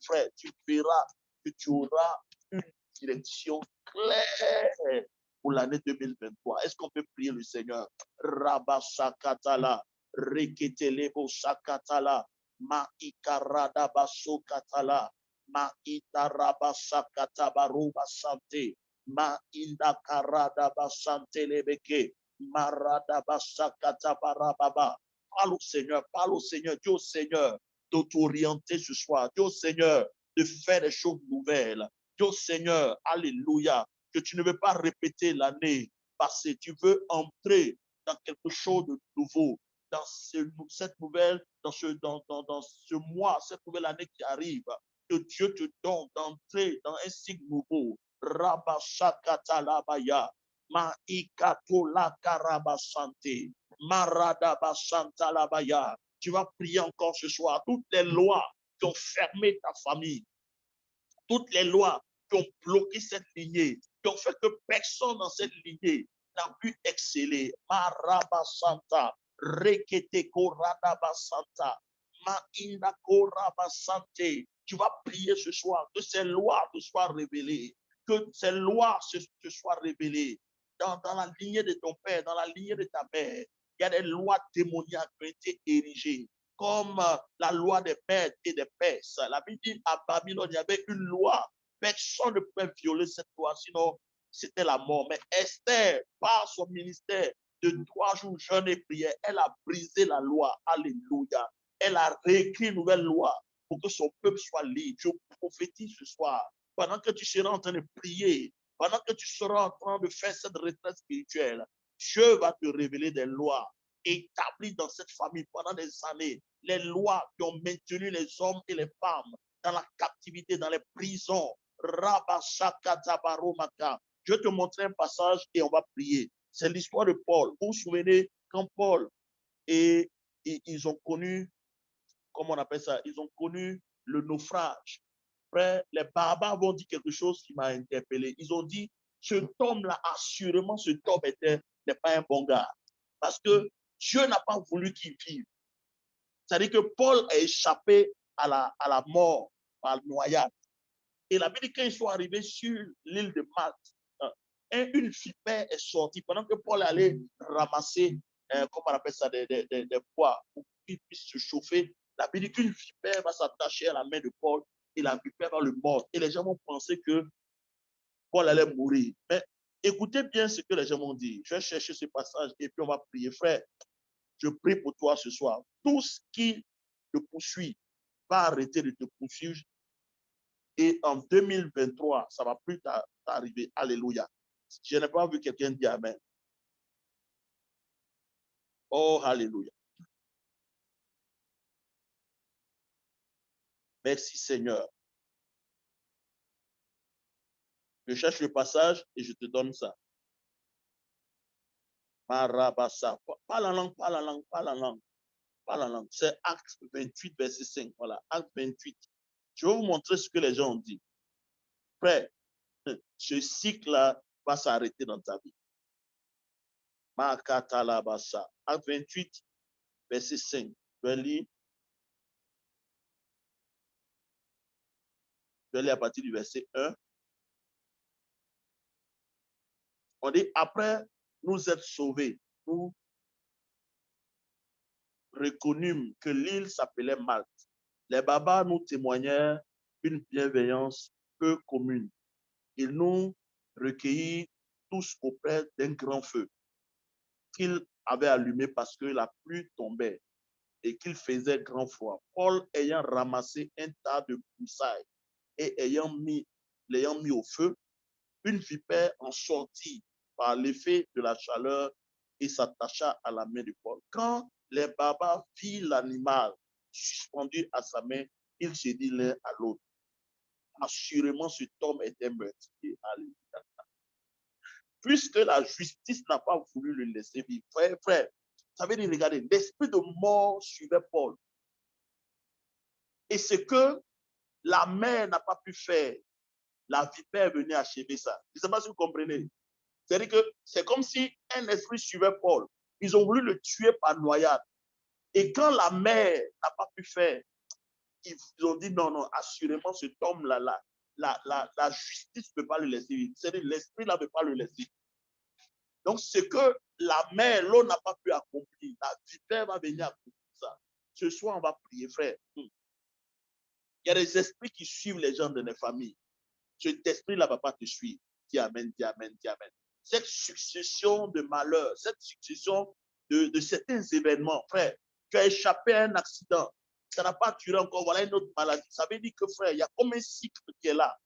A: frère. Tu verras que tu auras une direction claire pour l'année 2023. Est-ce qu'on peut prier le Seigneur? Rabba Sakatala, Reketelebo Sakatala, Ma Ikarada Baso Katala, Ma Itaraba Sakatabaruba Sante, Ma Indakarada Basante Lebeke, Marada Basakatabarababa. Parle au Seigneur, Dieu au Seigneur, de t'orienter ce soir, Dieu au Seigneur, de faire des choses nouvelles. Dieu Seigneur, alléluia, que tu ne veux pas répéter l'année passée, tu veux entrer dans quelque chose de nouveau, dans cette nouvelle, dans ce mois, cette nouvelle année qui arrive, que Dieu te donne d'entrer dans un cycle nouveau. Rabashakatalabaya, Maikatola Karabasante, Maradabasantalabaya. Tu vas prier encore ce soir. Toutes les lois qui ont fermé ta famille, toutes les lois qui ont bloqué cette lignée, qui ont fait que personne dans cette lignée n'a pu exceller. Marabasanta, Rekete Koradabasanta, Mainda Korabasante. Tu vas prier ce soir que ces lois te soient révélées, que ces lois te soient révélées dans la lignée de ton père, dans la lignée de ta mère. Il y a des lois démoniaques qui ont été érigées comme la loi des Mèdes et des Perses. La Bible dit à Babylone, il y avait une loi. Personne ne pouvait violer cette loi, sinon c'était la mort. Mais Esther, par son ministère de 3 jours jeûne et prière, elle a brisé la loi. Alléluia. Elle a réécrit une nouvelle loi pour que son peuple soit libre. Je prophétise ce soir, pendant que tu seras en train de prier, pendant que tu seras en train de faire cette retraite spirituelle, Dieu va te révéler des lois établies dans cette famille pendant des années, les lois qui ont maintenu les hommes et les femmes dans la captivité, dans les prisons. Je vais te montrer un passage et on va prier. C'est l'histoire de Paul. Vous vous souvenez quand Paul et ils ont connu, comment on appelle ça, ils ont connu le naufrage. Après, les barbares vont dire quelque chose qui m'a interpellé. Ils ont dit, ce homme-là, assurément, ce homme n'est pas un bon gars. Parce que Dieu n'a pas voulu qu'il vive. C'est-à-dire que Paul a échappé à la mort par noyade. Et la Bible dit quand ils sont arrivés sur l'île de Malte, une vipère est sortie pendant que Paul allait ramasser, comment on appelle ça, des bois pour qu'il puisse se chauffer. La Bible dit qu'une vipère va s'attacher à la main de Paul et la vipère va le mordre. Et les gens vont penser que Paul allait mourir. Mais écoutez bien ce que les gens m'ont dit. Je vais chercher ce passage et puis on va prier. Frère, je prie pour toi ce soir. Tout ce qui te poursuit va arrêter de te poursuivre. Et en 2023, ça ne va plus t'arriver. Alléluia. Je n'ai pas vu quelqu'un dire Amen. Oh, Alléluia. Merci Seigneur. Je cherche le passage et je te donne ça. Marabassa. Pas la langue, pas la langue, pas la langue. Pas la langue. C'est Acte 28, verset 5. Voilà, Acte 28. Je vais vous montrer ce que les gens ont dit. Frère, ce cycle-là va s'arrêter dans ta vie. Makatalabassa. Acte 28, verset 5. Je vais lire. Je vais lire à partir du verset 1. On dit, après nous être sauvés, nous reconnûmes que l'île s'appelait Malte. Les barbares nous témoignèrent une bienveillance peu commune. Ils nous recueillirent tous auprès d'un grand feu qu'ils avaient allumé parce que la pluie tombait et qu'il faisait grand froid. Paul ayant ramassé un tas de broussailles et l'ayant mis au feu, une vipère en sortit par l'effet de la chaleur et s'attacha à la main de Paul. Quand les barbares virent l'animal suspendu à sa main, ils se dirent l'un à l'autre, assurément cet homme était meurtrier. Alléluia. Puisque la justice n'a pas voulu le laisser vivre. Frère, ça veut dire, regardez, l'esprit de mort suivait Paul. Et ce que la mère n'a pas pu faire, la vipère est venue achever ça. Je ne sais pas si vous comprenez. C'est-à-dire que c'est comme si un esprit suivait Paul. Ils ont voulu le tuer par noyade. Et quand la mère n'a pas pu faire, ils ont dit non, non, assurément, cet homme-là, la justice ne peut pas le laisser vivre. C'est-à-dire l'esprit ne peut pas le laisser. Donc, ce que la mère, l'eau n'a pas pu accomplir, la vipère va venir accomplir ça. Ce soir, on va prier, frère. Il y a des esprits qui suivent les gens de nos familles. Cet esprit-là ne va pas te suivre. Dis amen, dis amen, dis amen. Cette succession de malheurs, cette succession de certains événements, frère, tu as échappé à un accident, ça n'a pas tué encore, voilà une autre maladie. Ça veut dire que, frère, il y a comme un cycle qui est là.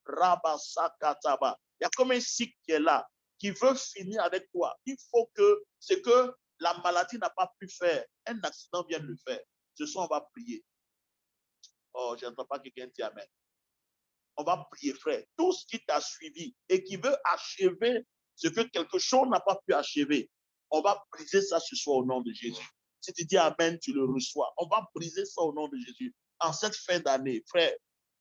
A: Rabasakataba. Il y a comme un cycle qui est là, qui veut finir avec toi. Il faut que ce que la maladie n'a pas pu faire, un accident vient de le faire. Ce soir, on va prier. Oh, je n'entends pas quelqu'un dire Amen. On va prier, frère. Tout ce qui t'a suivi et qui veut achever ce que quelque chose n'a pas pu achever, on va briser ça ce soir au nom de Jésus. Si tu dis Amen, tu le reçois. On va briser ça au nom de Jésus. En cette fin d'année, frère,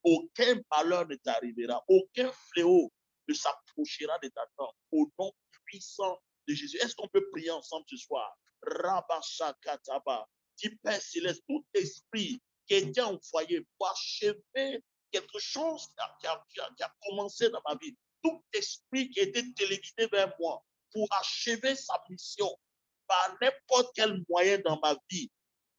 A: aucun malheur ne t'arrivera. Aucun fléau ne s'approchera de ta tente. Au nom puissant de Jésus. Est-ce qu'on peut prier ensemble ce soir? Rabashakataba. Dis Père Céleste, tout esprit qui était envoyé pour achever quelque chose qui a commencé dans ma vie. Tout esprit qui a été téléguidé vers moi pour achever sa mission par n'importe quel moyen dans ma vie,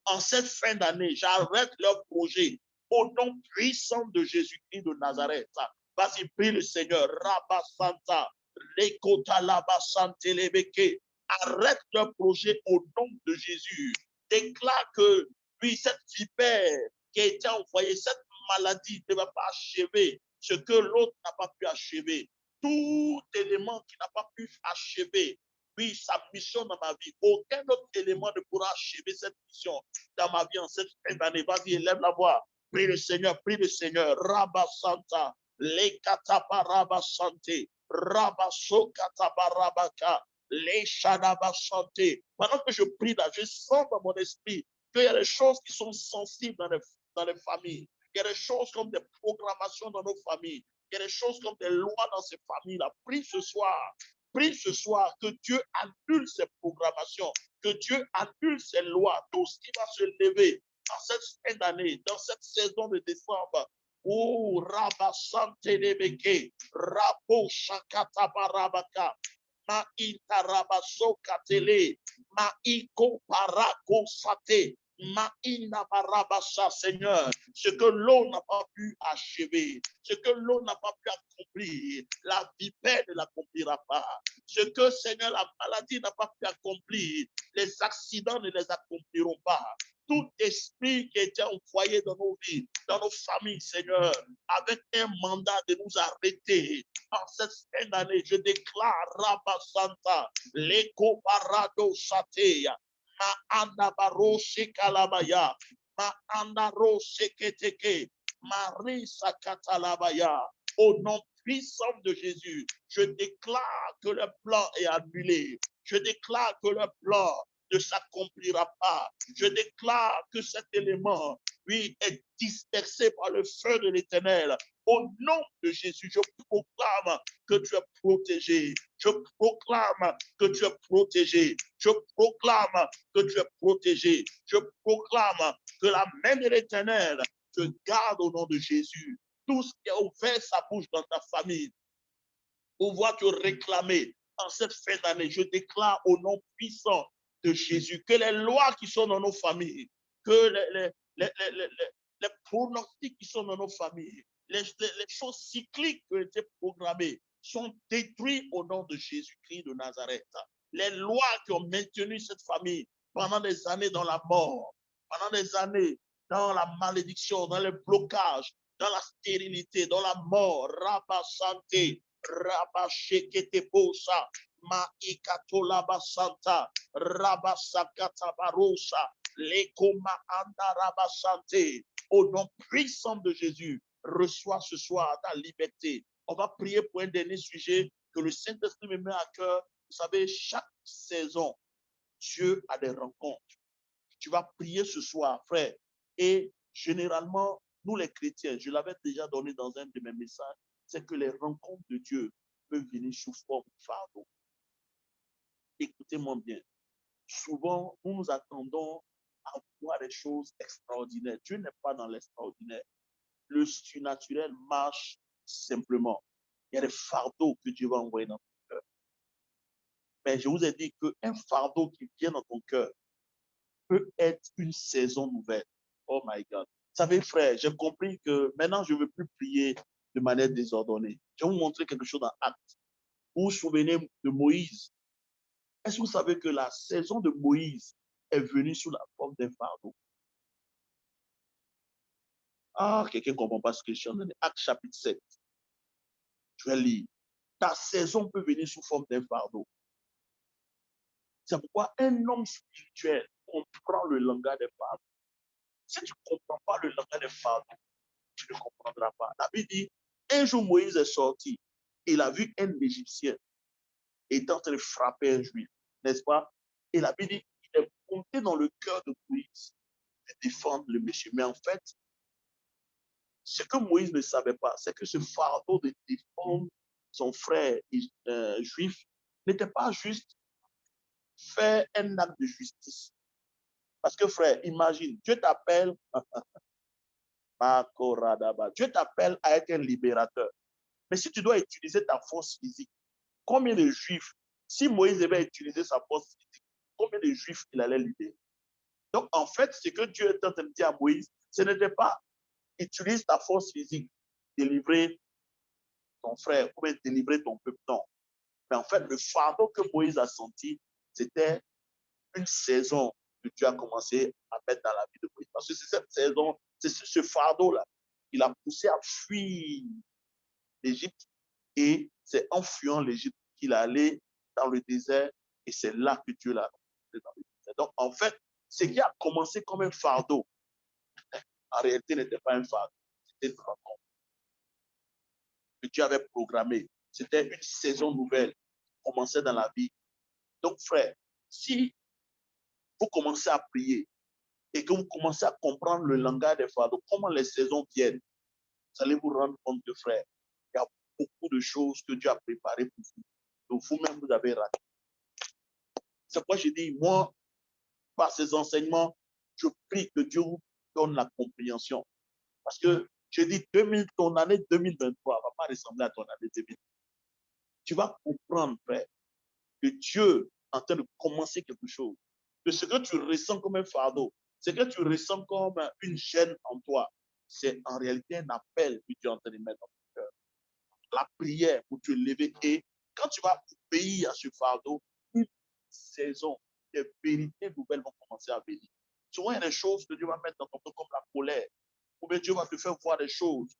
A: en cette fin d'année, j'arrête leur projet au nom puissant de Jésus-Christ de Nazareth. Vas-y, prie le Seigneur. Rabba Santa, Lekota Laba Santelebeke. Arrête leur projet au nom de Jésus. Déclare que, oui, cette vipère qui a été envoyée, cette maladie ne va pas achever ce que l'autre n'a pas pu achever. Tout élément qui n'a pas pu achever, oui, sa mission dans ma vie. Aucun autre élément ne pourra achever cette mission dans ma vie en cette fin d'année. Vas-y, élève la voix. Prie le Seigneur, prie le Seigneur. Rabba Santa, les Kataparaba Santé, Rabba Sokatabarabaka, les Shadaba Santé. Pendant que je prie là, je sens dans mon esprit qu'il y a des choses qui sont sensibles dans les familles. Il y a des choses comme des programmations dans nos familles. Il y a des choses comme des lois dans ces familles-là. Prie ce soir. Prie ce soir que Dieu annule ces programmations, que Dieu annule ces lois, tout ce qui va se lever dans cette fin d'année, dans cette saison de décembre. Oh, Rabasante Nebeke, Rabo Shakatabarabaka, Ma Intarabaso Katele, Ma Iko Parako Sate, Seigneur, ce que l'eau n'a pas pu achever, ce que l'eau n'a pas pu accomplir, la vipère ne l'accomplira pas. Ce que, Seigneur, la maladie n'a pas pu accomplir, les accidents ne les accompliront pas. Tout esprit qui était envoyé dans nos vies, dans nos familles, Seigneur, avec un mandat de nous arrêter. En cette fin d'année, je déclare Rabba Santa, l'Eko Parado Sateya, Ma anda barose kalabaya. Ma anda rose keteke. Marisa katalabaya. Au nom puissant de Jésus, je déclare que le plan est annulé. Je déclare que le plan ne s'accomplira pas. Je déclare que cet élément, oui, est dispersé par le feu de l'Éternel. Au nom de Jésus, je proclame que tu es protégé. Je proclame que tu es protégé. Je proclame que tu es protégé. Je proclame que la main de l'Éternel te garde au nom de Jésus. Tout ce qui a ouvert sa bouche dans ta famille, pouvoir te réclamer en cette fin d'année, je déclare au nom puissant de Jésus que les lois qui sont dans nos familles, que les pronostics qui sont dans nos familles, les choses cycliques qui ont été programmées sont détruits au nom de Jésus-Christ de Nazareth. Les lois qui ont maintenu cette famille pendant des années dans la mort, pendant des années dans la malédiction, dans le blocage, dans la stérilité, dans la mort, rabat santé, rabat shekete bosa, ma ikatola basanta, rabat sakata barosa, lekoma anda rabat santé. Au nom puissant de Jésus, reçois ce soir ta liberté. On va prier pour un dernier sujet que le Saint-Esprit me met à cœur. Vous savez, chaque saison, Dieu a des rencontres. Tu vas prier ce soir, frère. Et généralement, nous les chrétiens, je l'avais déjà donné dans un de mes messages, c'est que les rencontres de Dieu peuvent venir sous forme de fardeau. Écoutez-moi bien. Souvent, nous nous attendons à voir des choses extraordinaires. Dieu n'est pas dans l'extraordinaire. Le surnaturel marche simplement. Il y a des fardeaux que Dieu va envoyer dans ton cœur. Mais je vous ai dit qu'un fardeau qui vient dans ton cœur peut être une saison nouvelle. Oh my God. Vous savez, frère, j'ai compris que maintenant, je ne veux plus prier de manière désordonnée. Je vais vous montrer quelque chose dans Actes. Vous vous souvenez de Moïse? Est-ce que vous savez que la saison de Moïse est venue sous la forme d'un fardeau? Ah, quelqu'un ne comprend pas ce que je suis en train de dire. Actes chapitre 7. Je vais lire. Ta saison peut venir sous forme d'un fardeau. C'est pourquoi un homme spirituel comprend le langage des fardeaux. Si tu ne comprends pas le langage des fardeaux, tu ne comprendras pas. La Bible dit, un jour Moïse est sorti, il a vu un Égyptien étant en train de frapper un Juif, n'est-ce pas? Et la Bible dit, il est monté dans le cœur de Moïse de défendre le monsieur. Mais en fait, ce que Moïse ne savait pas, c'est que ce fardeau de défendre son frère juif n'était pas juste faire un acte de justice. Parce que frère, imagine, Dieu t'appelle, Dieu t'appelle à être un libérateur. Mais si tu dois utiliser ta force physique, combien de juifs, si Moïse devait utiliser sa force physique, combien de juifs il allait libérer? Donc en fait, ce que Dieu est en train de dire à Moïse, ce n'était pas utilise ta force physique, délivrer ton frère ou bien délivrer ton peuple. Non. Mais en fait, le fardeau que Moïse a senti, c'était une saison que Dieu a commencé à mettre dans la vie de Moïse. Parce que c'est cette saison, c'est ce fardeau-là qui l'a poussé à fuir l'Égypte. Et c'est en fuyant l'Égypte qu'il est allé dans le désert. Et c'est là que Dieu l'a rencontré dans le désert. Donc, en fait, ce qui a commencé comme un fardeau, en réalité, n'était pas un fardeau. C'était une rencontre que Dieu avait programmée. C'était une saison nouvelle qui commençait dans la vie. Donc, frère, si vous commencez à prier et que vous commencez à comprendre le langage des fardeaux, comment les saisons viennent, vous allez vous rendre compte que, frère, il y a beaucoup de choses que Dieu a préparées pour vous. Donc, vous-même, vous avez raté. C'est pourquoi je dis, moi, par ces enseignements, je prie que Dieu vous donne la compréhension. Parce que je dis, ton année 2023 ne va pas ressembler à ton année 2023. Tu vas comprendre, frère, que Dieu est en train de commencer quelque chose. Que ce que tu ressens comme un fardeau, ce que tu ressens comme une gêne en toi, c'est en réalité un appel que Dieu est en train de mettre dans ton cœur. La prière pour te lever. Et quand tu vas obéir à ce fardeau, une saison, des vérités nouvelles vont commencer à venir. Souvent, il y a des choses que Dieu va mettre dans ton cœur comme la colère. Ou bien Dieu va te faire voir des choses.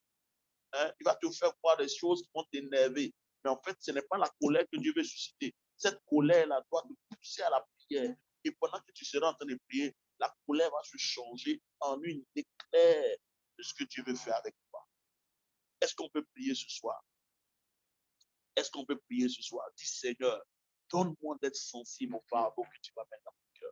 A: Hein? Il va te faire voir des choses qui vont t'énerver. Mais en fait, ce n'est pas la colère que Dieu veut susciter. Cette colère-là doit te pousser à la prière. Et pendant que tu seras en train de prier, la colère va se changer en une idée claire de ce que Dieu veut faire avec toi. Est-ce qu'on peut prier ce soir? Est-ce qu'on peut prier ce soir? Dis Seigneur, donne-moi d'être sensible au fardeau que tu vas mettre dans mon cœur.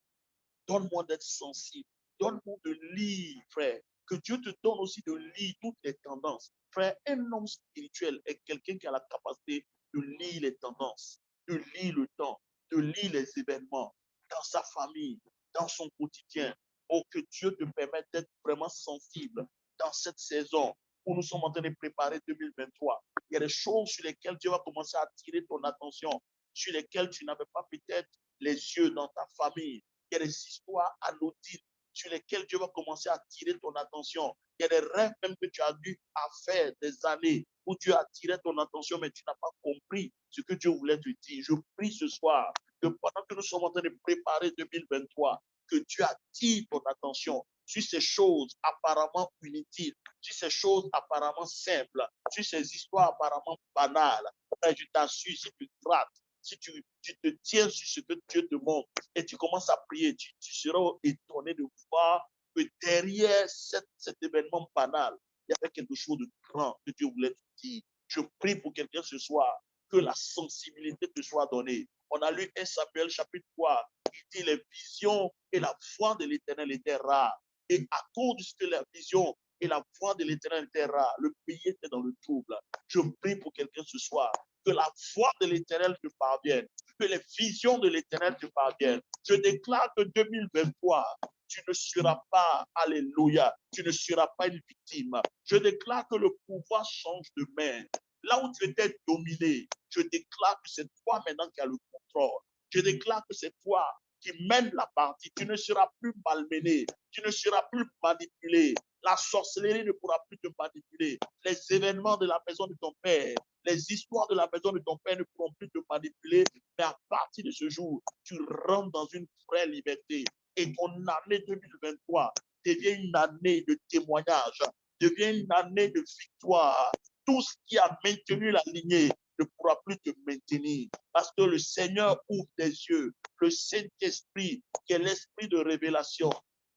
A: Donne-moi d'être sensible. Donne-moi de lire, frère. Que Dieu te donne aussi de lire toutes les tendances. Frère, un homme spirituel est quelqu'un qui a la capacité de lire les tendances, de lire le temps, de lire les événements dans sa famille, dans son quotidien. Oh, que Dieu te permette d'être vraiment sensible dans cette saison où nous sommes en train de préparer 2023. Il y a des choses sur lesquelles Dieu va commencer à attirer ton attention, sur lesquelles tu n'avais pas peut-être les yeux dans ta famille. Il y a des histoires anodines sur lesquelles Dieu va commencer à attirer ton attention. Il y a des rêves même que tu as dû faire des années où Dieu a attiré ton attention, mais tu n'as pas compris ce que Dieu voulait te dire. Je prie ce soir que pendant que nous sommes en train de préparer 2023, que Dieu attire ton attention sur ces choses apparemment inutiles, sur ces choses apparemment simples, sur ces histoires apparemment banales. Et je t'assure, si tu grattes, si tu te tiens sur ce que Dieu te montre et tu commences à prier, tu seras étonné de voir que derrière cet événement banal, il y avait quelque chose de grand que Dieu voulait te dire. Je prie pour quelqu'un ce soir, que la sensibilité te soit donnée. On a lu 1 Samuel chapitre 3, il dit les visions et la foi de l'Éternel étaient rares. Et à cause de ce que la vision et la foi de l'Éternel étaient rares, le pays était dans le trouble. Je prie pour quelqu'un ce soir, que la foi de l'Éternel te parvienne, que les visions de l'Éternel te parviennent. Je déclare que 2023, tu ne seras pas, alléluia, tu ne seras pas une victime. Je déclare que le pouvoir change de main. Là où tu étais dominé, je déclare que c'est toi maintenant qui as le contrôle. Je déclare que c'est toi qui mène la partie. Tu ne seras plus malmené, tu ne seras plus manipulé. La sorcellerie ne pourra plus te manipuler. Les événements de la maison de ton père, les histoires de la maison de ton père ne pourront plus te manipuler. Mais à partir de ce jour, tu rentres dans une vraie liberté. Et ton année 2023 devient une année de témoignage, devient une année de victoire. Tout ce qui a maintenu la lignée ne pourra plus te maintenir. Parce que le Seigneur ouvre tes yeux. Le Saint-Esprit, qui est l'esprit de révélation,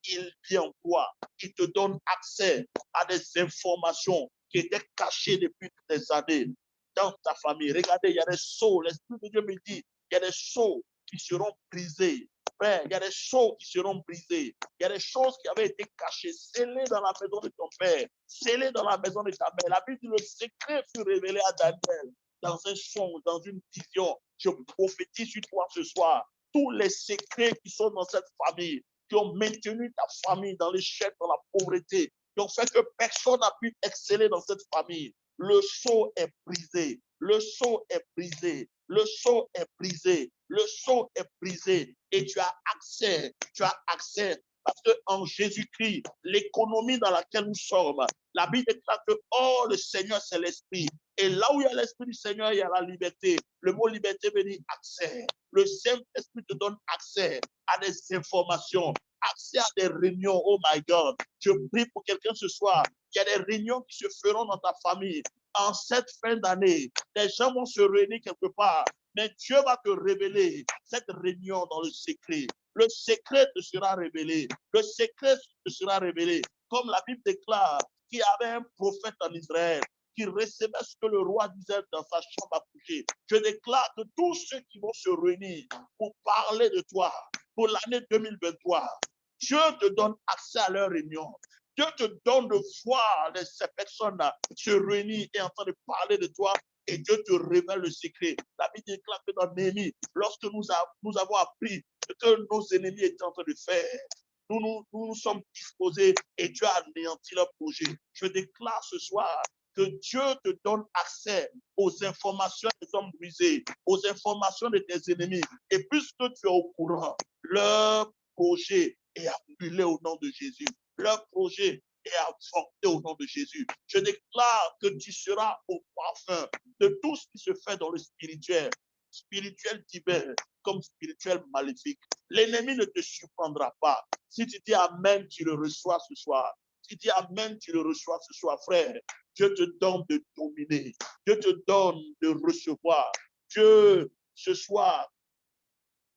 A: il vient quoi? Il te donne accès à des informations qui étaient cachées depuis des années dans ta famille. Regardez, il y a des sceaux. L'Esprit de Dieu me dit, il y a des sceaux qui seront brisés. Frère, il y a des sceaux qui seront brisés. Il y a des choses qui avaient été cachées, scellées dans la maison de ton père, scellées dans la maison de ta mère. La Bible dit, le secret fut révélé à Daniel dans un songe, dans une vision. Je prophétise sur toi ce soir. Tous les secrets qui sont dans cette famille, qui ont maintenu ta famille dans l'échec, dans la pauvreté, qui ont fait que personne n'a pu exceller dans cette famille. Le sceau est brisé. Le sceau est brisé. Le sceau est brisé. Le sceau est brisé. Et tu as accès. Tu as accès. Parce qu'en Jésus-Christ, l'économie dans laquelle nous sommes, la Bible déclare que, oh, le Seigneur, c'est l'Esprit. Et là où il y a l'Esprit du Seigneur, il y a la liberté. Le mot liberté veut dire accès. Le Saint-Esprit te donne accès à des informations, accès à des réunions. Oh my God. Je prie pour quelqu'un ce soir. Il y a des réunions qui se feront dans ta famille. En cette fin d'année, les gens vont se réunir quelque part. Mais Dieu va te révéler cette réunion dans le secret. Le secret te sera révélé. Le secret te sera révélé. Comme la Bible déclare qu'il y avait un prophète en Israël qui recevait ce que le roi disait dans sa chambre à coucher. Je déclare que tous ceux qui vont se réunir pour parler de toi pour l'année 2023, Dieu te donne accès à leur réunion. Dieu te donne de voir ces personnes se réunir et en train de parler de toi et Dieu te révèle le secret. La Bible déclare que dans Néhémie, lorsque nous avons appris ce que nos ennemis étaient en train de faire, nous sommes disposés et Dieu a anéanti leur projet. Je déclare ce soir que Dieu te donne accès aux informations des hommes brisés, aux informations de tes ennemis. Et puisque tu es au courant, leur projet est annulé au nom de Jésus. Leur projet est avorté au nom de Jésus. Je déclare que tu seras au parfum de tout ce qui se fait dans le spirituel, spirituel divin comme spirituel maléfique. L'ennemi ne te surprendra pas. Si tu dis Amen, tu le reçois ce soir. Si tu dis Amen, tu le reçois ce soir, frère. Dieu te donne de dominer. Dieu te donne de recevoir. Dieu, ce soir,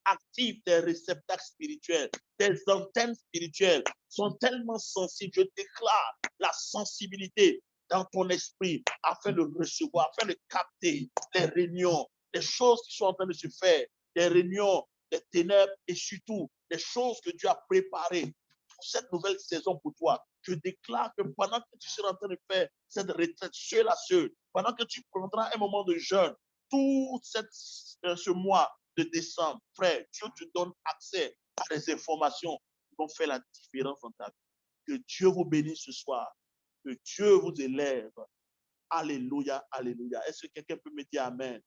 A: active tes réceptacles spirituels. Tes antennes spirituelles sont tellement sensibles. Je déclare la sensibilité dans ton esprit afin de recevoir, afin de capter les réunions, les choses qui sont en train de se faire, des réunions, des ténèbres et surtout des choses que Dieu a préparées pour cette nouvelle saison pour toi. Je déclare que pendant que tu seras en train de faire cette retraite seul à seul, pendant que tu prendras un moment de jeûne, tout ce mois de décembre, frère, Dieu te donne accès à des informations qui vont faire la différence dans ta vie. Que Dieu vous bénisse ce soir. Que Dieu vous élève. Alléluia, alléluia. Est-ce que quelqu'un peut me dire Amen?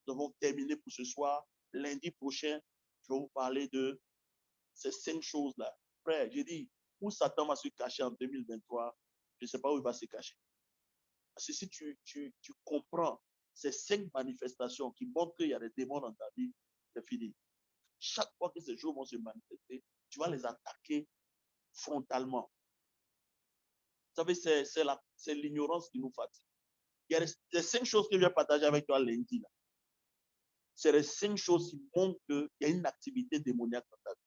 A: Nous avons terminé pour ce soir. Lundi prochain, je vais vous parler de ces 5 choses-là. Frère, j'ai dit, où Satan va se cacher en 2023, je ne sais pas où il va se cacher. Parce que si tu comprends ces 5 manifestations qui montrent qu'il y a des démons dans ta vie, c'est fini. Chaque fois que ces jours vont se manifester, tu vas les attaquer frontalement. Vous savez, c'est l'ignorance qui nous fatigue. Il y a les 5 choses que je vais partager avec toi lundi. C'est les 5 choses qui montrent qu'il y a une activité démoniaque dans ta vie.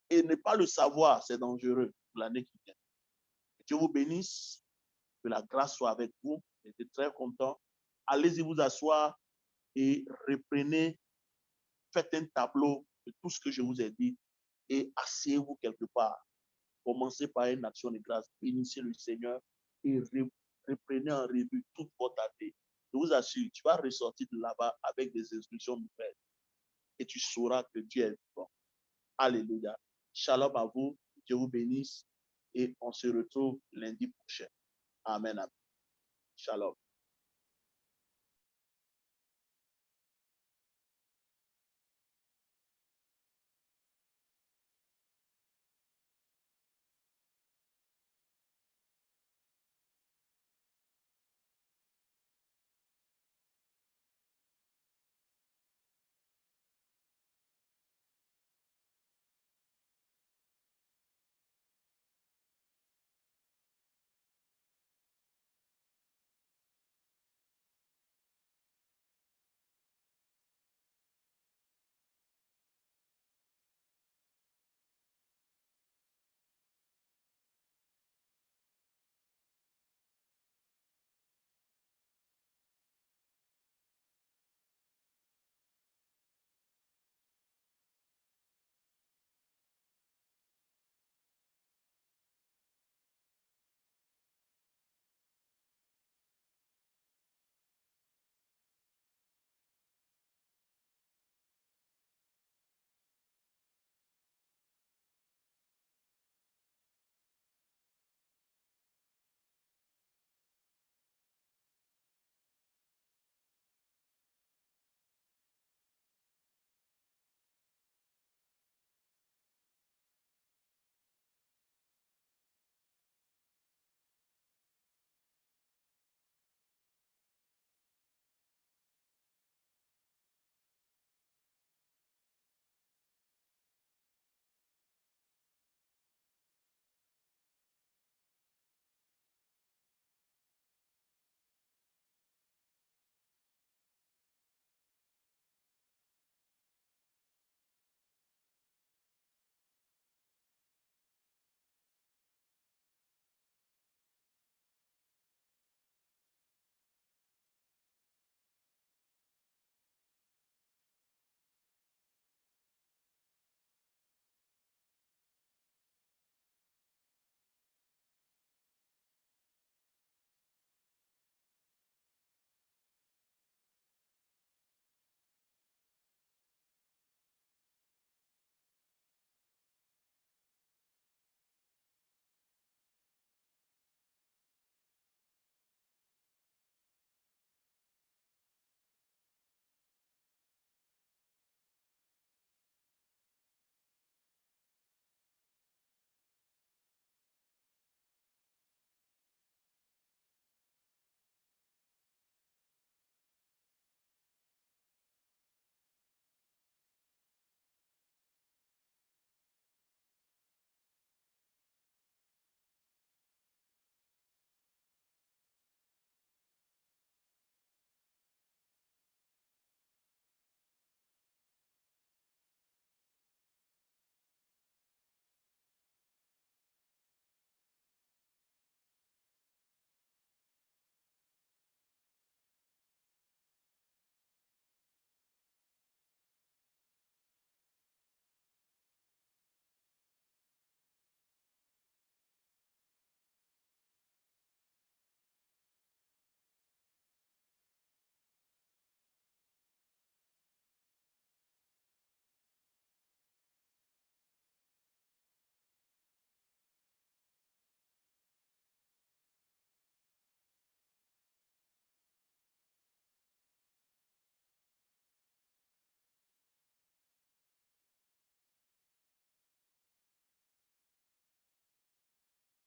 A: Et ne pas le savoir, c'est dangereux pour l'année qui vient. Dieu vous bénisse, que la grâce soit avec vous. J'étais très content. Allez-y vous asseoir et reprenez, faites un tableau de tout ce que je vous ai dit et asseyez-vous quelque part. Commencez par une action de grâce, bénissez le Seigneur et reprenez en revue toute votre année. Je vous assure, tu vas ressortir de là-bas avec des instructions nouvelles et tu sauras que Dieu est bon. Alléluia. Shalom à vous. Dieu vous bénisse et on se retrouve lundi prochain. Amen. Amen. Shalom.